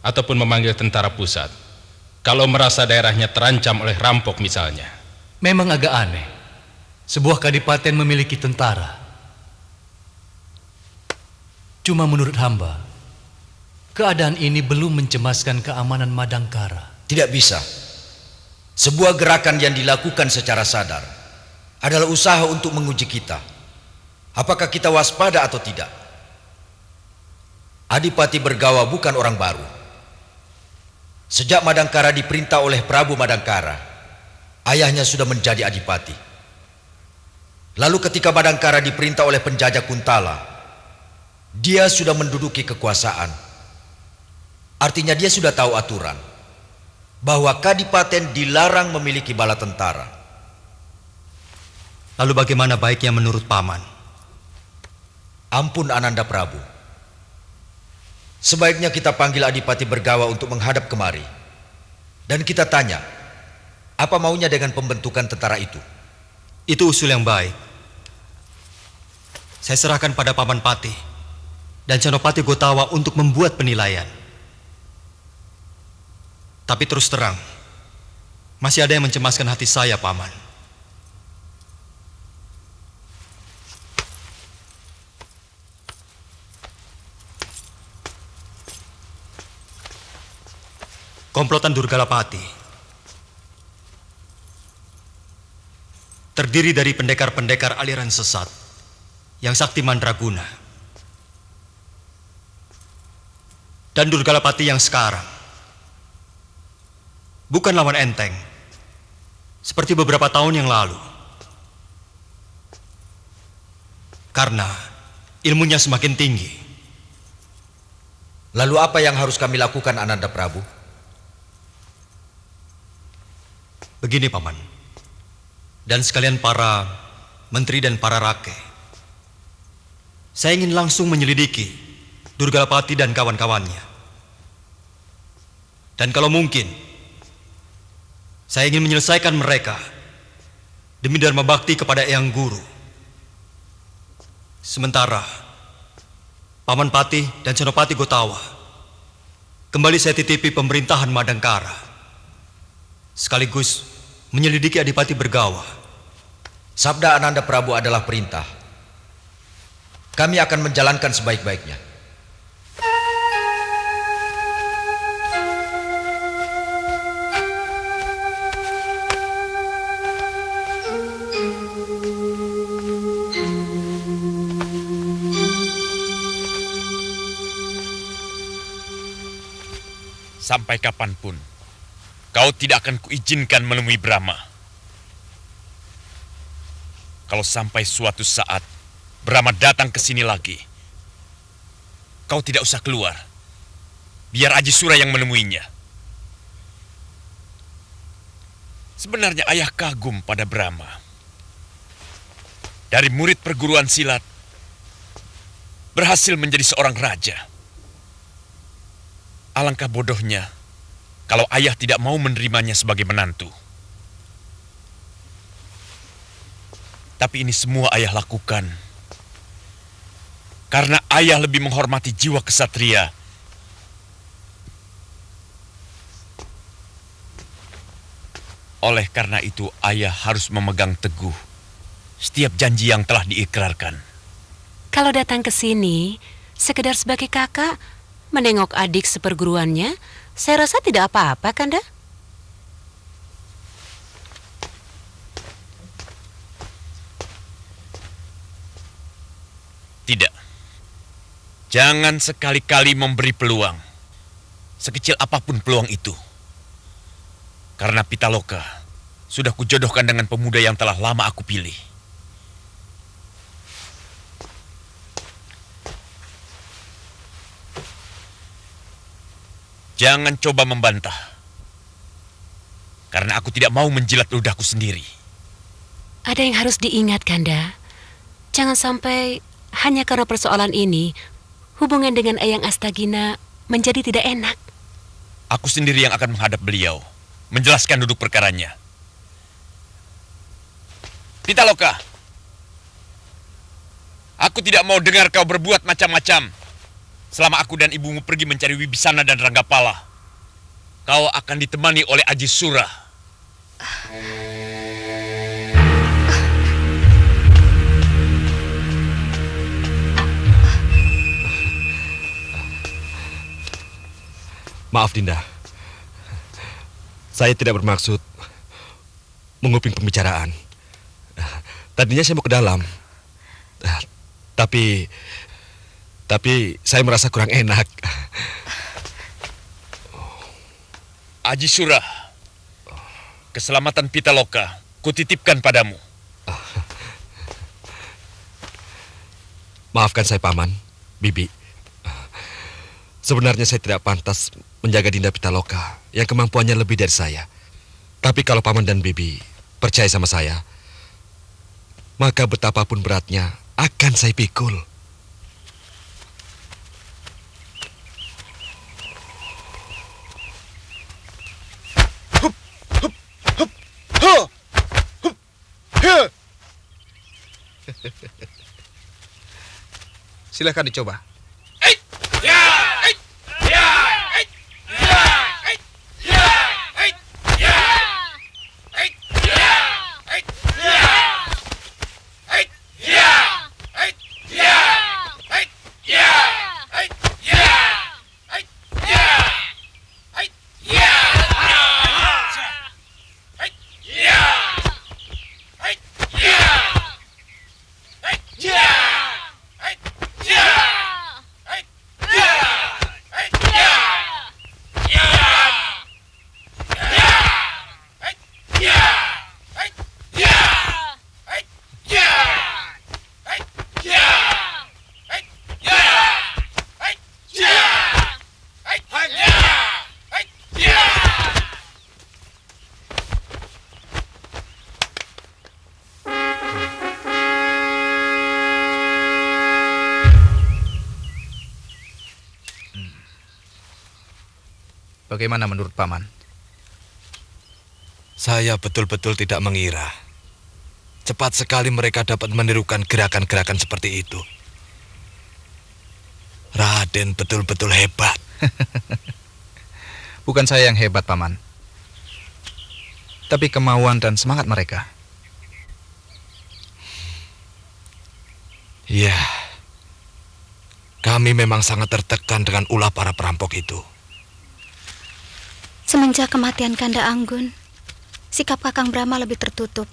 ataupun memanggil tentara pusat kalau merasa daerahnya terancam oleh rampok misalnya. Memang agak aneh, sebuah kadipaten memiliki tentara. Cuma menurut hamba, keadaan ini belum mencemaskan keamanan Madangkara. Tidak bisa. Sebuah gerakan yang dilakukan secara sadar adalah usaha untuk menguji kita. Apakah kita waspada atau tidak? Adipati Bergawa bukan orang baru. Sejak Madangkara diperintah oleh Prabu Madangkara, ayahnya sudah menjadi adipati. Lalu ketika Madangkara diperintah oleh penjajah Kuntala, dia sudah menduduki kekuasaan. Artinya dia sudah tahu aturan bahwa kadipaten dilarang memiliki bala tentara. Lalu bagaimana baiknya menurut Paman? Ampun Ananda Prabu. Sebaiknya kita panggil Adipati Bergawa untuk menghadap kemari. Dan kita tanya, apa maunya dengan pembentukan tentara itu? Itu usul yang baik. Saya serahkan pada Paman Patih dan Senopati Gotawa untuk membuat penilaian. Tapi terus terang, masih ada yang mencemaskan hati saya, Paman. Komplotan Durgalapati terdiri dari pendekar-pendekar aliran sesat yang sakti mandraguna. Dan Durgalapati yang sekarang bukan lawan enteng seperti beberapa tahun yang lalu. Karena ilmunya semakin tinggi. Lalu apa yang harus kami lakukan, Ananda Prabu? Begini, Paman. Dan sekalian para menteri dan para rakyat. Saya ingin langsung menyelidiki Durgalapati dan kawan-kawannya. Dan kalau mungkin, saya ingin menyelesaikan mereka demi dharma bakti kepada Eyang Guru. Sementara Paman Patih dan Senopati Gotawa kembali saya titipi pemerintahan Madangkara, sekaligus menyelidiki Adipati Bergawa. Sabda Ananda Prabu adalah perintah. Kami akan menjalankan sebaik-baiknya. Sampai kapanpun, kau tidak akan kuizinkan menemui Brahma. Kalau sampai suatu saat Brahma datang ke sini lagi, kau tidak usah keluar. Biar Aji Sura yang menemuinya. Sebenarnya ayah kagum pada Brahma. Dari murid perguruan silat, berhasil menjadi seorang raja. Alangkah bodohnya kalau ayah tidak mau menerimanya sebagai menantu. Tapi ini semua ayah lakukan karena ayah lebih menghormati jiwa kesatria oleh karena itu ayah harus memegang teguh setiap janji yang telah diikrarkan. Kalau datang ke sini sekedar sebagai kakak, menengok adik seperguruannya, saya rasa tidak apa-apa, Kanda. Tidak. Jangan sekali-kali memberi peluang. Sekecil apapun peluang itu. Karena Pitaloka sudah kujodohkan dengan pemuda yang telah lama aku pilih. Jangan coba membantah. Karena aku tidak mau menjilat ludahku sendiri. Ada yang harus diingat, Kanda. Jangan sampai hanya karena persoalan ini, hubungan dengan Eyang Astagina menjadi tidak enak. Aku sendiri yang akan menghadap beliau, menjelaskan duduk perkaranya. Pitaloka, aku tidak mau dengar kau berbuat macam-macam. Selama aku dan ibumu pergi mencari Wibisana dan Ranggapala, kau akan ditemani oleh Aji Sura. Maaf Dinda, saya tidak bermaksud menguping pembicaraan. Tadinya saya mau ke dalam, tapi saya merasa kurang enak. Aji Sura, keselamatan Pitaloka kutitipkan padamu. Maafkan saya Paman, Bibi. Sebenarnya saya tidak pantas menjaga Dinda Pitaloka yang kemampuannya lebih dari saya. Tapi kalau Paman dan Bibi percaya sama saya, maka betapapun beratnya akan saya pikul. Silakan dicoba. Bagaimana menurut Paman? Saya betul-betul tidak mengira. Cepat sekali mereka dapat menirukan gerakan-gerakan seperti itu. Raden betul-betul hebat. Bukan saya yang hebat, Paman. tapi kemauan dan semangat mereka. Ya, kami memang sangat tertekan dengan ulah para perampok itu. Semenjak kematian Kanda Anggun, sikap Kakang Brahma lebih tertutup.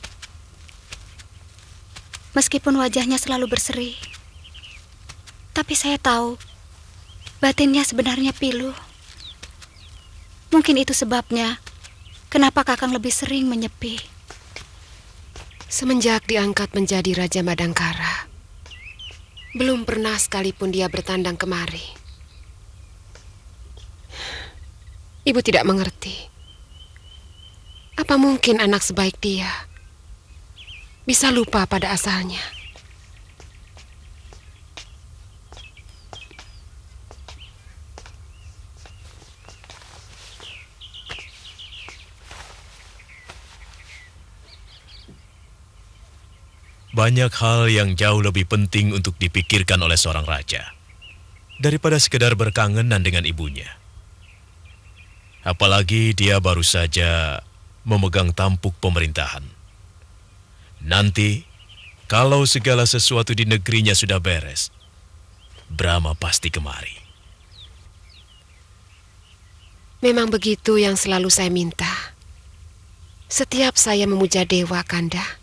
Meskipun wajahnya selalu berseri, tapi saya tahu batinnya sebenarnya pilu. Mungkin itu sebabnya kenapa Kakang lebih sering menyepi. Semenjak diangkat menjadi Raja Madangkara, belum pernah sekalipun dia bertandang kemari. Ibu tidak mengerti. Apa mungkin anak sebaik dia bisa lupa pada asalnya? Banyak hal yang jauh lebih penting untuk dipikirkan oleh seorang raja daripada sekedar berkangenan dengan ibunya. Apalagi dia baru saja memegang tampuk pemerintahan. Nanti, kalau segala sesuatu di negerinya sudah beres, Brahma pasti kemari. Memang begitu yang selalu saya minta. Setiap saya memuja dewa, Kanda.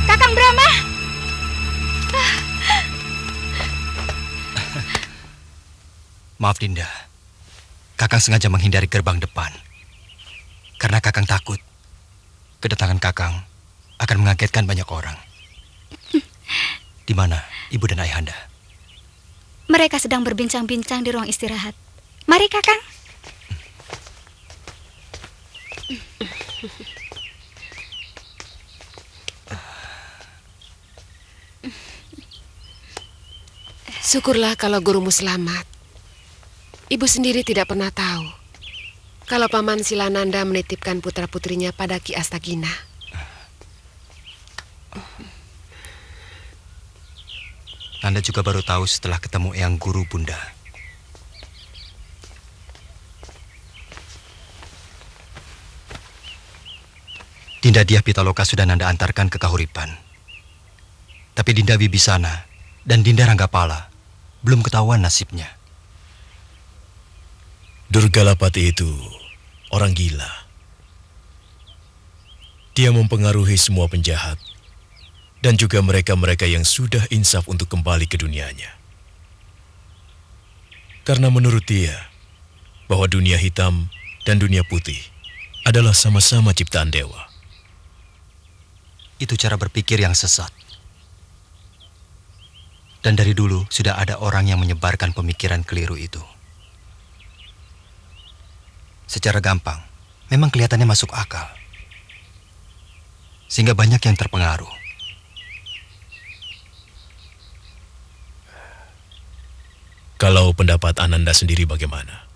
Kakang Brahma! Maaf Dinda, Kakang sengaja menghindari gerbang depan. Karena Kakang takut kedatangan Kakang akan mengagetkan banyak orang. Di mana Ibu dan Ayahanda? Mereka sedang berbincang-bincang di ruang istirahat. Mari Kakang. Syukurlah kalau gurumu selamat. Ibu sendiri tidak pernah tahu kalau Paman Silananda menitipkan putra-putrinya pada Ki Astagina. Nanda juga baru tahu setelah ketemu Eyang Guru, Bunda. Dinda Dyah Pitaloka sudah Nanda antarkan ke Kahuripan. Tapi Dinda Wibisana dan Dinda Ranggapala belum ketahuan nasibnya. Durgalapati itu orang gila. Dia mempengaruhi semua penjahat dan juga mereka-mereka yang sudah insaf untuk kembali ke dunianya. Karena menurut dia bahwa dunia hitam dan dunia putih adalah sama-sama ciptaan dewa. Itu cara berpikir yang sesat. Dan dari dulu sudah ada orang yang menyebarkan pemikiran keliru itu. Secara gampang, memang kelihatannya masuk akal. Sehingga banyak yang terpengaruh. Kalau pendapat Ananda sendiri bagaimana?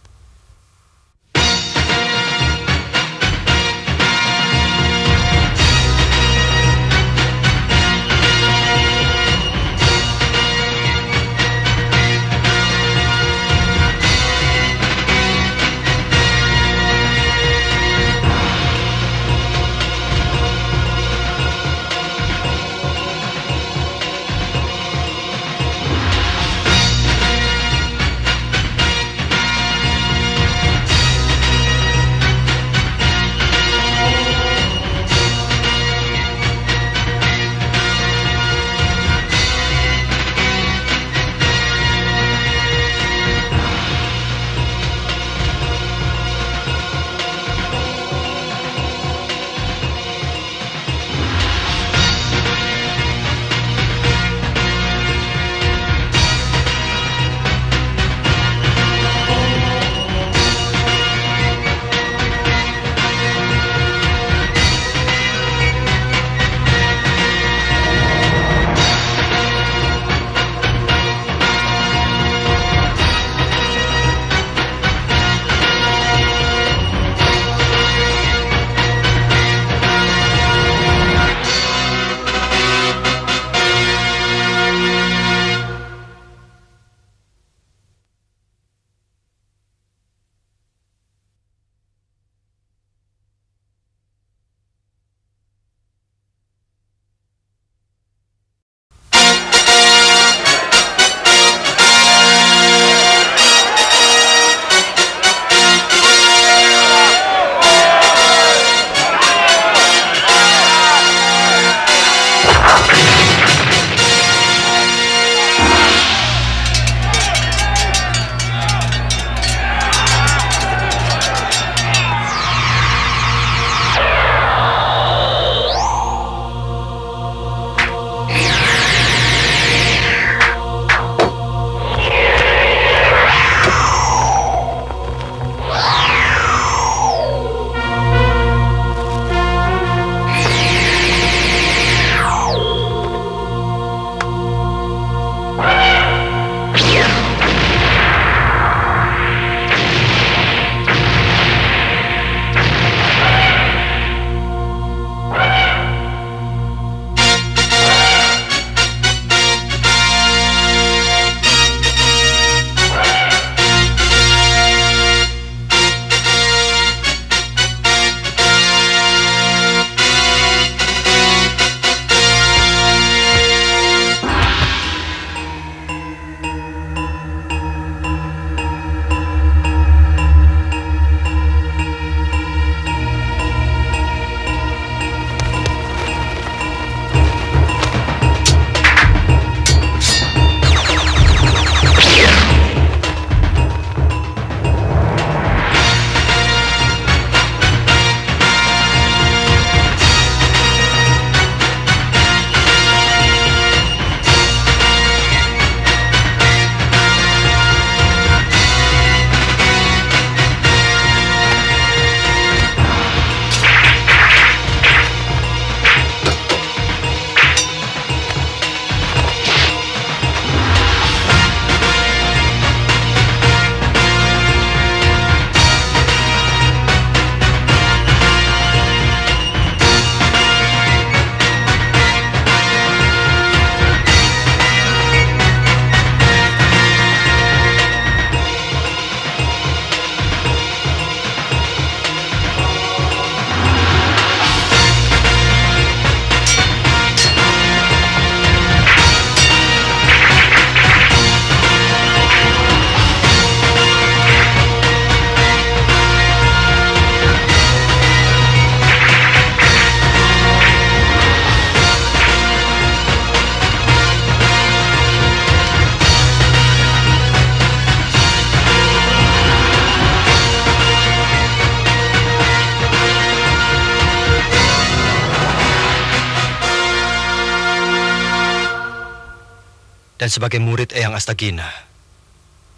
Dan sebagai murid Eyang Astagina,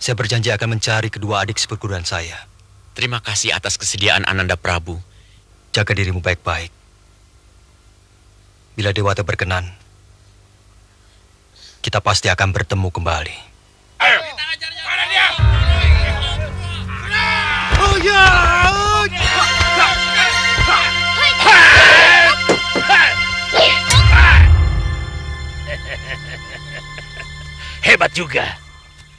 saya berjanji akan mencari kedua adik seperguruan saya. Terima kasih atas kesediaan Ananda Prabu. Jaga dirimu baik-baik. Bila Dewata berkenan, kita pasti akan bertemu kembali. Ayo, kita ajarnya. Mana dia? Oh ya! Hebat juga.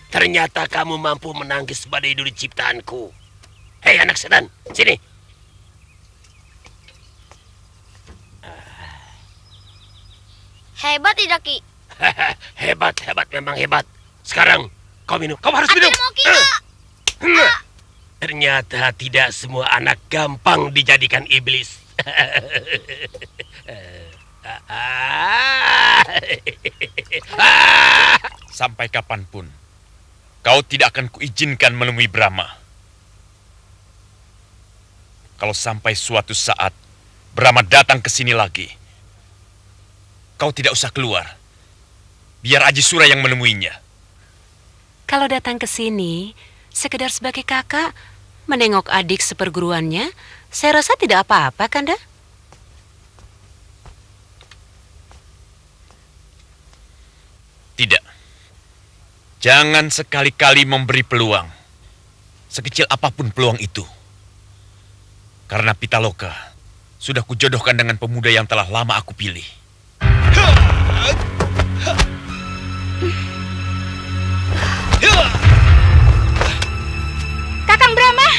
Ternyata kamu mampu menangkis badai duri ciptaanku. Hei anak setan, sini. Hebat tidak, Ki? Hebat, memang hebat. Sekarang kau minum, kau harus minum. Ternyata tidak semua anak gampang dijadikan iblis. Sampai kapanpun, kau tidak akan kuizinkan menemui Brahma. Kalau sampai suatu saat Brahma datang ke sini lagi, kau tidak usah keluar. Biar Aji Sura yang menemuinya. Kalau datang ke sini, sekedar sebagai kakak, menengok adik seperguruannya, saya rasa tidak apa-apa, Kanda. Tidak. Jangan sekali-kali memberi peluang. Sekecil apapun peluang itu. Karena Pitaloka sudah kujodohkan dengan pemuda yang telah lama aku pilih. Kakang Brahma!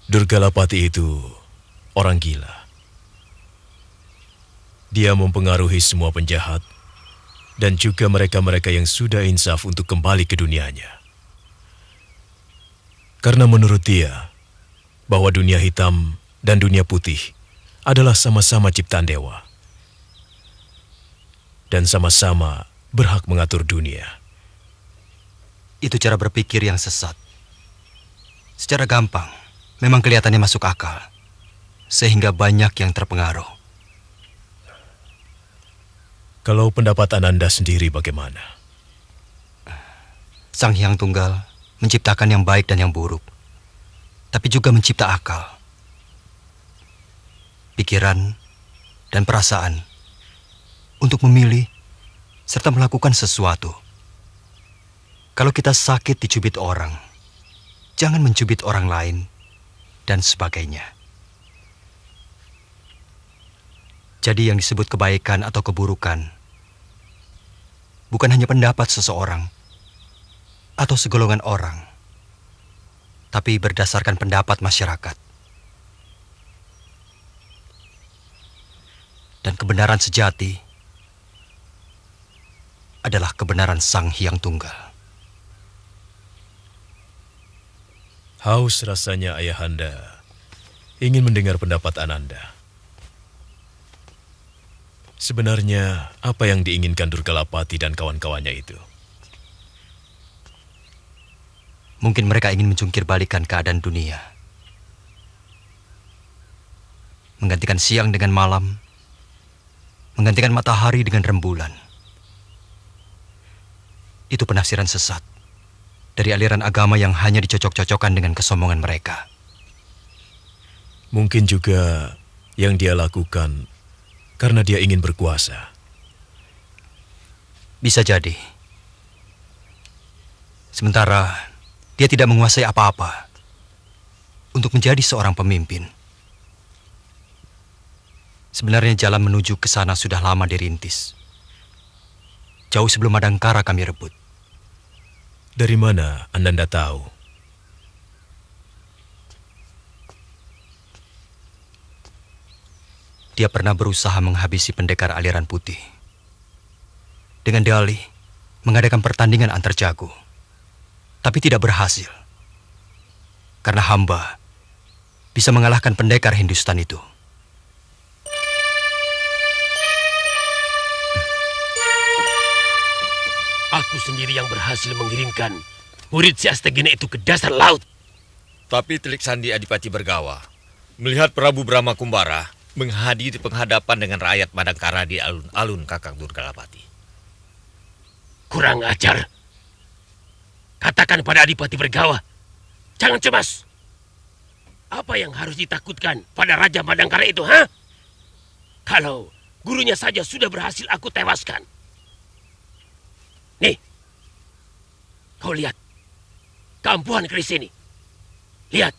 Durgalapati itu orang gila. Dia mempengaruhi semua penjahat dan juga mereka-mereka yang sudah insaf untuk kembali ke dunianya. Karena menurut dia bahwa dunia hitam dan dunia putih adalah sama-sama ciptaan dewa dan sama-sama berhak mengatur dunia. Itu cara berpikir yang sesat. Secara gampang, memang kelihatannya masuk akal, sehingga banyak yang terpengaruh. Kalau pendapat Ananda sendiri bagaimana? Sang Hyang Tunggal menciptakan yang baik dan yang buruk, tapi juga mencipta akal, pikiran, dan perasaan untuk memilih serta melakukan sesuatu. Kalau kita sakit dicubit orang, jangan mencubit orang lain, dan sebagainya. Jadi yang disebut kebaikan atau keburukan bukan hanya pendapat seseorang atau segolongan orang, tapi berdasarkan pendapat masyarakat. Dan kebenaran sejati adalah kebenaran Sang Hyang Tunggal. Haus rasanya Ayahanda ingin mendengar pendapat Ananda. Sebenarnya apa yang diinginkan Durgalapati dan kawan-kawannya itu? Mungkin mereka ingin menjungkir balikan keadaan dunia. Menggantikan siang dengan malam, menggantikan matahari dengan rembulan. Itu penafsiran sesat dari aliran agama yang hanya dicocok-cocokkan dengan kesombongan mereka. Mungkin juga yang dia lakukan karena dia ingin berkuasa. Bisa jadi. Sementara dia tidak menguasai apa-apa untuk menjadi seorang pemimpin. Sebenarnya jalan menuju ke sana sudah lama dirintis. Jauh sebelum Madangkara kami rebut. Dari mana Ananda tahu? Dia pernah berusaha menghabisi pendekar aliran putih dengan dalih mengadakan pertandingan antar jago, tapi tidak berhasil karena hamba bisa mengalahkan pendekar Hindustan itu. Aku sendiri yang berhasil mengirimkan murid si Astagina itu ke dasar laut. Tapi Telik Sandi Adipati Bergawa melihat Prabu Brahma Kumbara menghadiri penghadapan dengan rakyat Madangkara di alun-alun Kakang Durgalapati. Kurang ajar. Katakan pada Adipati Bergawa, jangan cemas. Apa yang harus ditakutkan pada Raja Madangkara itu, ha? Kalau gurunya saja sudah berhasil aku tewaskan. Nih, kau lihat. Kampuhan keris ini. Lihat.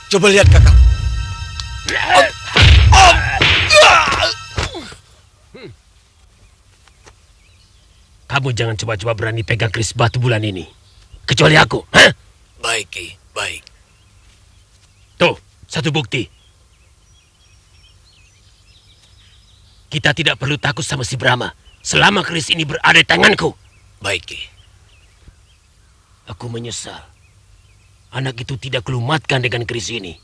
Coba lihat, Kakang. Kamu jangan coba-coba berani pegang keris batu bulan ini. Kecuali aku. Hah? Baik, Ki. Baik. Tuh, satu bukti. Kita tidak perlu takut sama si Brahma selama keris ini berada di tanganku. Baik, Ki. Aku menyesal. Anak itu tidak kelumatkan dengan keris ini.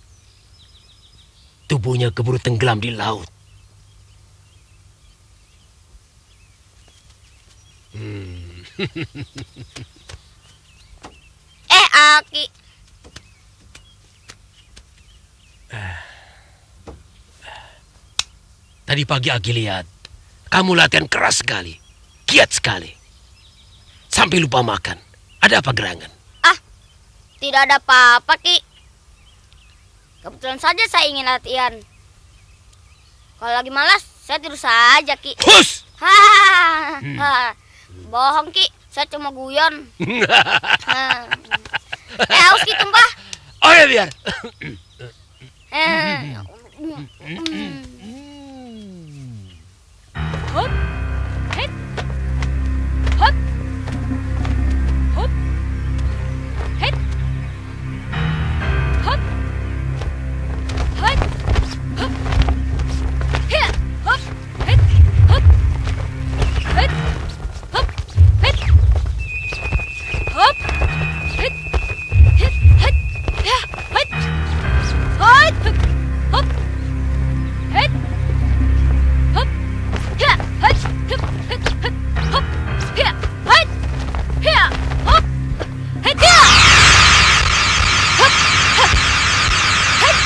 Tubuhnya keburu tenggelam di laut. Aki. Tadi pagi Aki lihat, kamu latihan keras sekali. Giat sekali. Sampai lupa makan. Ada apa gerangan? Tidak ada apa-apa, Ki. Kebetulan saja saya ingin latihan. Kalau lagi malas, saya tidur saja, Ki. Hus! Bohong, Ki. Saya cuma guyon. Haus, Ki, tumpah. Oh ya, biar. Hop. Hit. Hop. Hop. Hit. Hop. Hop. Hop. Here. Hop. Hit. Hop. Hit. Hop. Hit. Hop. Hit. Hit. Hit. Yeah. Hit. Hit. Hop. Hit. Hop. Yeah. Hit. Hit. Hit. Hit. Hop. Yeah. Hit. Yeah. Hop. Hit. Yeah. Hop. Hop. Hit.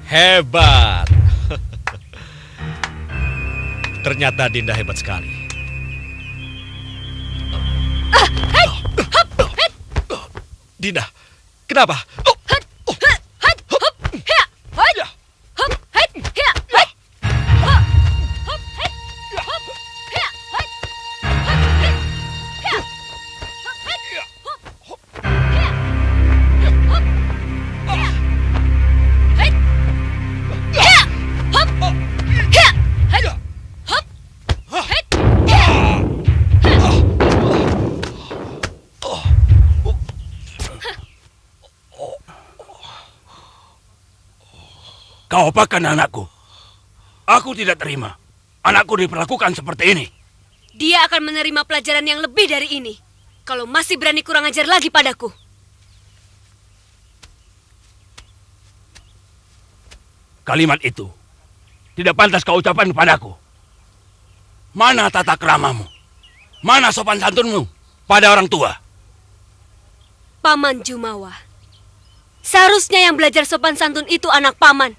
Hebat. Ternyata Dinda hebat sekali. Dinda, kenapa? Kau apakan anakku? Aku tidak terima. Anakku diperlakukan seperti ini. Dia akan menerima pelajaran yang lebih dari ini. Kalau masih berani kurang ajar lagi padaku. Kalimat itu tidak pantas kau ucapkan padaku. Mana tata keramamu? Mana sopan santunmu pada orang tua? Paman Jumawa. Seharusnya yang belajar sopan santun itu anak paman.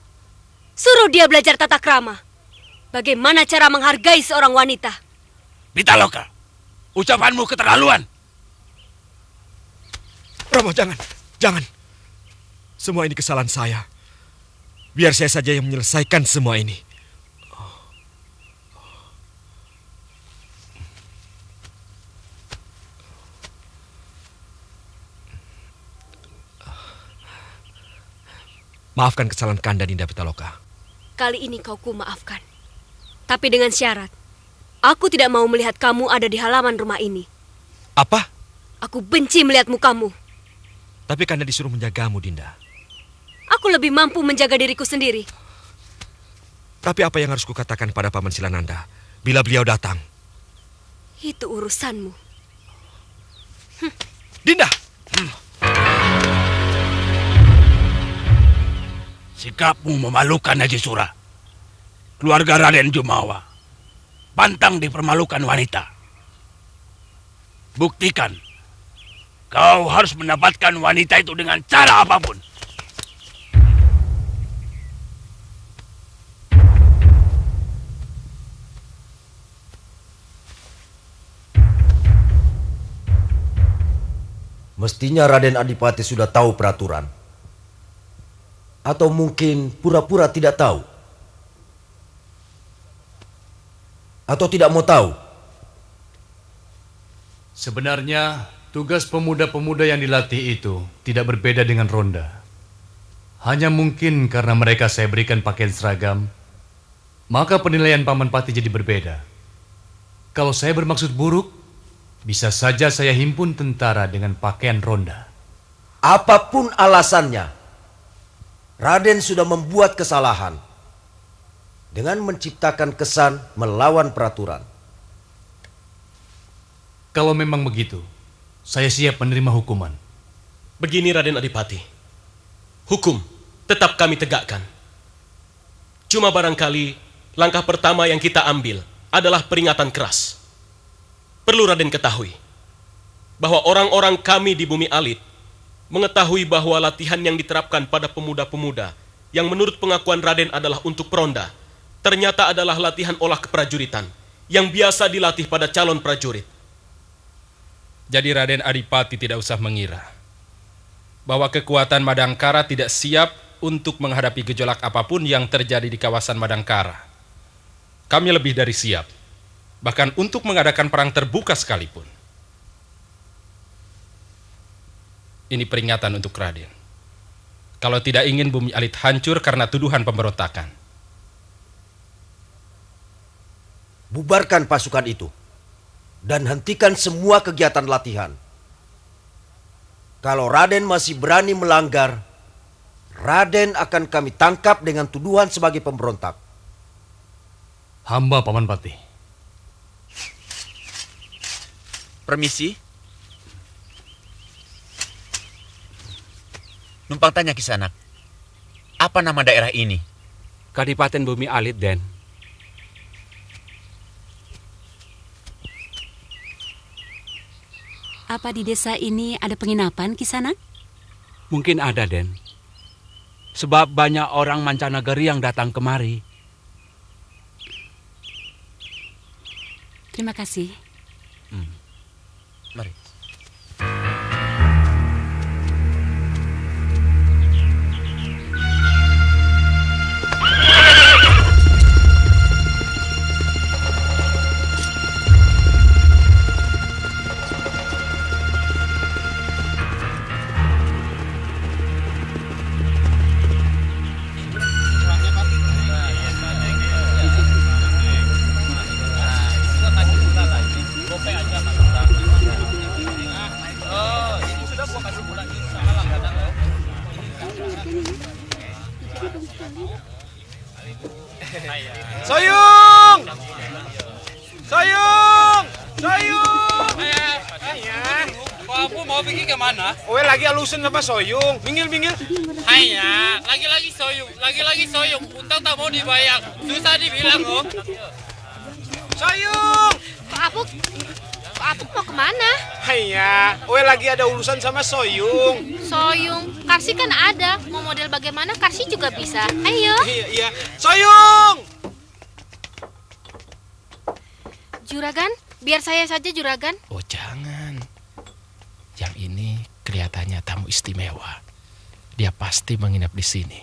Suruh dia belajar tata krama. Bagaimana cara menghargai seorang wanita? Pitaloka, ucapanmu keterlaluan. Rama, jangan. Jangan. Semua ini kesalahan saya. Biar saya saja yang menyelesaikan semua ini. Maafkan kesalahan Kanda, Dinda Pitaloka. Kali ini kau kumaafkan. Tapi dengan syarat, aku tidak mau melihat kamu ada di halaman rumah ini. Apa? Aku benci melihat mukamu. Tapi Kanda disuruh menjagamu, Dinda. Aku lebih mampu menjaga diriku sendiri. Tapi apa yang harus kukatakan pada Paman Silananda bila beliau datang? Itu urusanmu. Dinda! Sikapmu memalukan, Haji Sura. Keluarga Raden Jumawa pantang dipermalukan wanita. Buktikan. Kau harus mendapatkan wanita itu dengan cara apapun. Mestinya Raden Adipati sudah tahu peraturan. Atau mungkin pura-pura tidak tahu. Atau tidak mau tahu. Sebenarnya tugas pemuda-pemuda yang dilatih itu tidak berbeda dengan ronda. Hanya mungkin karena mereka saya berikan pakaian seragam, maka penilaian Paman Pati jadi berbeda. Kalau saya bermaksud buruk, bisa saja saya himpun tentara dengan pakaian ronda. Apapun alasannya, Raden sudah membuat kesalahan dengan menciptakan kesan melawan peraturan. Kalau memang begitu, saya siap menerima hukuman. Begini Raden Adipati, hukum tetap kami tegakkan. Cuma barangkali langkah pertama yang kita ambil adalah peringatan keras. Perlu Raden ketahui bahwa orang-orang kami di Bumi Alit mengetahui bahwa latihan yang diterapkan pada pemuda-pemuda yang menurut pengakuan Raden adalah untuk peronda, ternyata adalah latihan olah keprajuritan yang biasa dilatih pada calon prajurit. Jadi Raden Adipati tidak usah mengira bahwa kekuatan Madangkara tidak siap untuk menghadapi gejolak apapun yang terjadi di kawasan Madangkara. Kami lebih dari siap, bahkan untuk mengadakan perang terbuka sekalipun. Ini peringatan untuk Raden. Kalau tidak ingin Bumi Alit hancur karena tuduhan pemberontakan. Bubarkan pasukan itu dan hentikan semua kegiatan latihan. Kalau Raden masih berani melanggar, Raden akan kami tangkap dengan tuduhan sebagai pemberontak. Hamba Paman Pati. Permisi. Numpang tanya Kisanak, apa nama daerah ini? Kadipaten Bumi Alit, Den. Apa di desa ini ada penginapan, Kisanak? Mungkin ada, Den. Sebab banyak orang mancanegara yang datang kemari. Terima kasih. Mari. Soyung! Soyung! Soyung! Kamu mau pergi ke mana? Owe lagi alusin sama Soyung. Minggil. Hanya, lagi-lagi Soyung. Untang tak mau dibayar. Susah dibilang, oh. Soyung! Pak Apuk mau kemana? Hanya, Owe lagi ada urusan sama Soyung. Soyung, Karsi kan ada. Mau model bagaimana Karsi juga bisa. Ayo. Iya. Soyung! Juragan, biar saya saja Juragan. Oh jangan. Yang ini kelihatannya tamu istimewa. Dia pasti menginap di sini.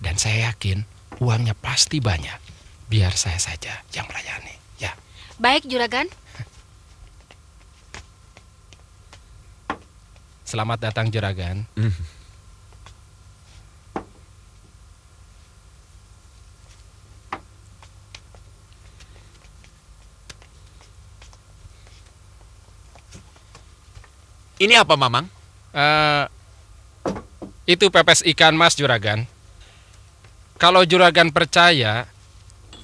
Dan saya yakin uangnya pasti banyak. Biar saya saja yang melayani, ya. Baik, Juragan. Selamat datang, Juragan. Ini apa, Mamang? Itu pepes ikan mas, Juragan. Kalau Juragan percaya,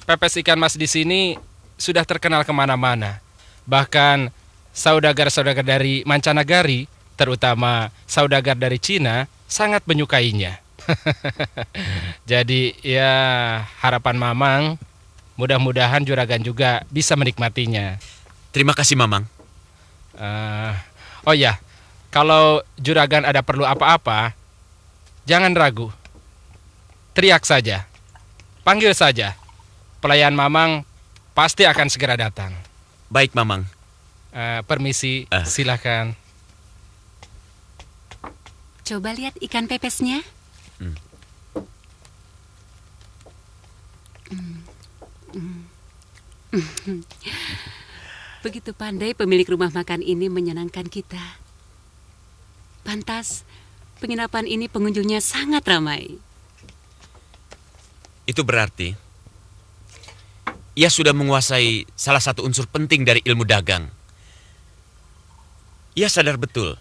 pepes ikan mas di sini sudah terkenal kemana-mana. Bahkan saudagar-saudagar dari mancanagari, terutama saudagar dari Cina, sangat menyukainya. Jadi ya harapan Mamang, mudah-mudahan Juragan juga bisa menikmatinya. Terima kasih, Mamang. Oh ya, kalau Juragan ada perlu apa-apa, jangan ragu. Teriak saja, panggil saja. Pelayan Mamang pasti akan segera datang. Baik, Mamang. Permisi, silakan. Coba lihat ikan pepesnya. Begitu pandai pemilik rumah makan ini menyenangkan kita. Pantas, penginapan ini pengunjungnya sangat ramai. Itu berarti ia sudah menguasai salah satu unsur penting dari ilmu dagang. Ia sadar betul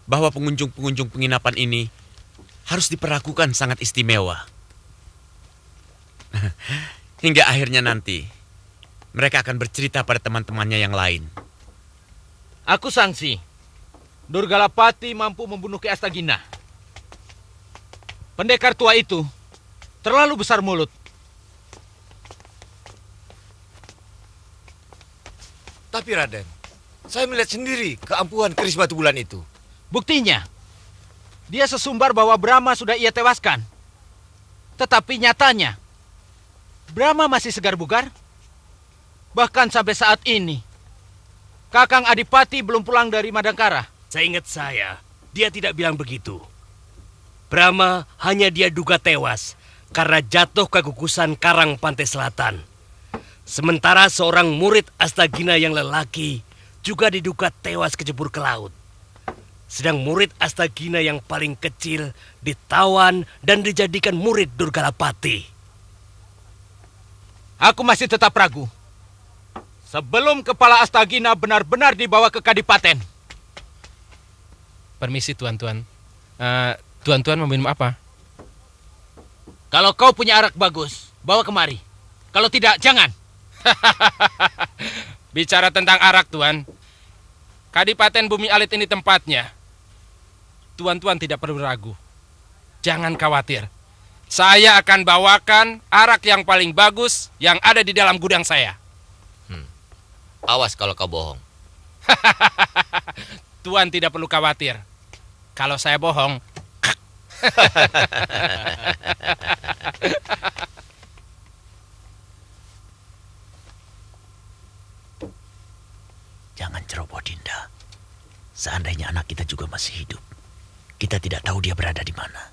bahwa pengunjung-pengunjung penginapan ini harus diperlakukan sangat istimewa. Hingga akhirnya nanti mereka akan bercerita pada teman-temannya yang lain. Aku sangsi, Durgalapati mampu membunuh Ki Astagina. Pendekar tua itu terlalu besar mulut. Tapi Raden, saya melihat sendiri keampuhan keris batu bulan itu. Buktinya, dia sesumbar bahwa Brahma sudah ia tewaskan. Tetapi nyatanya, Brahma masih segar bugar. Bahkan sampai saat ini, Kakang Adipati belum pulang dari Madangkara. Seingat saya, dia tidak bilang begitu. Brahma hanya dia duga tewas karena jatuh ke gugusan karang pantai selatan. Sementara seorang murid Astagina yang lelaki juga diduga tewas kecebur ke laut. Sedang murid Astagina yang paling kecil ditawan dan dijadikan murid Durgalapati. Aku masih tetap ragu. Sebelum kepala Astagina benar-benar dibawa ke Kadipaten. Permisi tuan-tuan. Tuan-tuan mau minum apa? Kalau kau punya arak bagus, bawa kemari. Kalau tidak, jangan. Bicara tentang arak, Tuan. Kadipaten Bumi Alit ini tempatnya. Tuan-tuan tidak perlu ragu. Jangan khawatir. Saya akan bawakan arak yang paling bagus yang ada di dalam gudang saya. Awas kalau kau bohong. Tuan tidak perlu khawatir. Kalau saya bohong, Jangan ceroboh, Dinda. Seandainya anak kita juga masih hidup, kita tidak tahu dia berada di mana.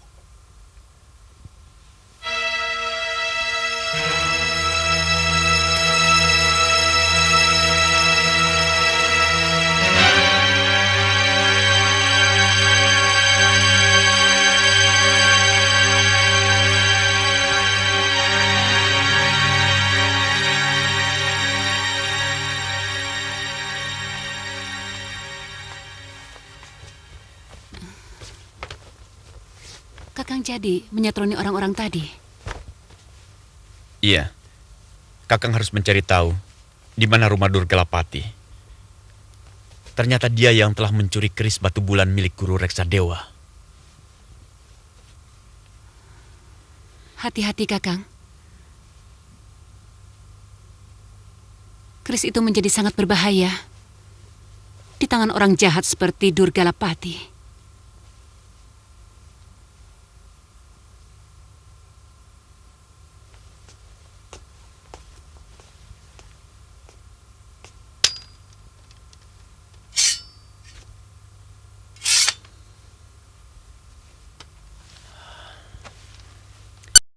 Kakang jadi menyatroni orang-orang tadi. Iya. Kakang harus mencari tahu di mana rumah Durgalapati. Ternyata dia yang telah mencuri keris batu bulan milik Guru Reksadewa. Hati-hati, Kakang. Keris itu menjadi sangat berbahaya di tangan orang jahat seperti Durgalapati.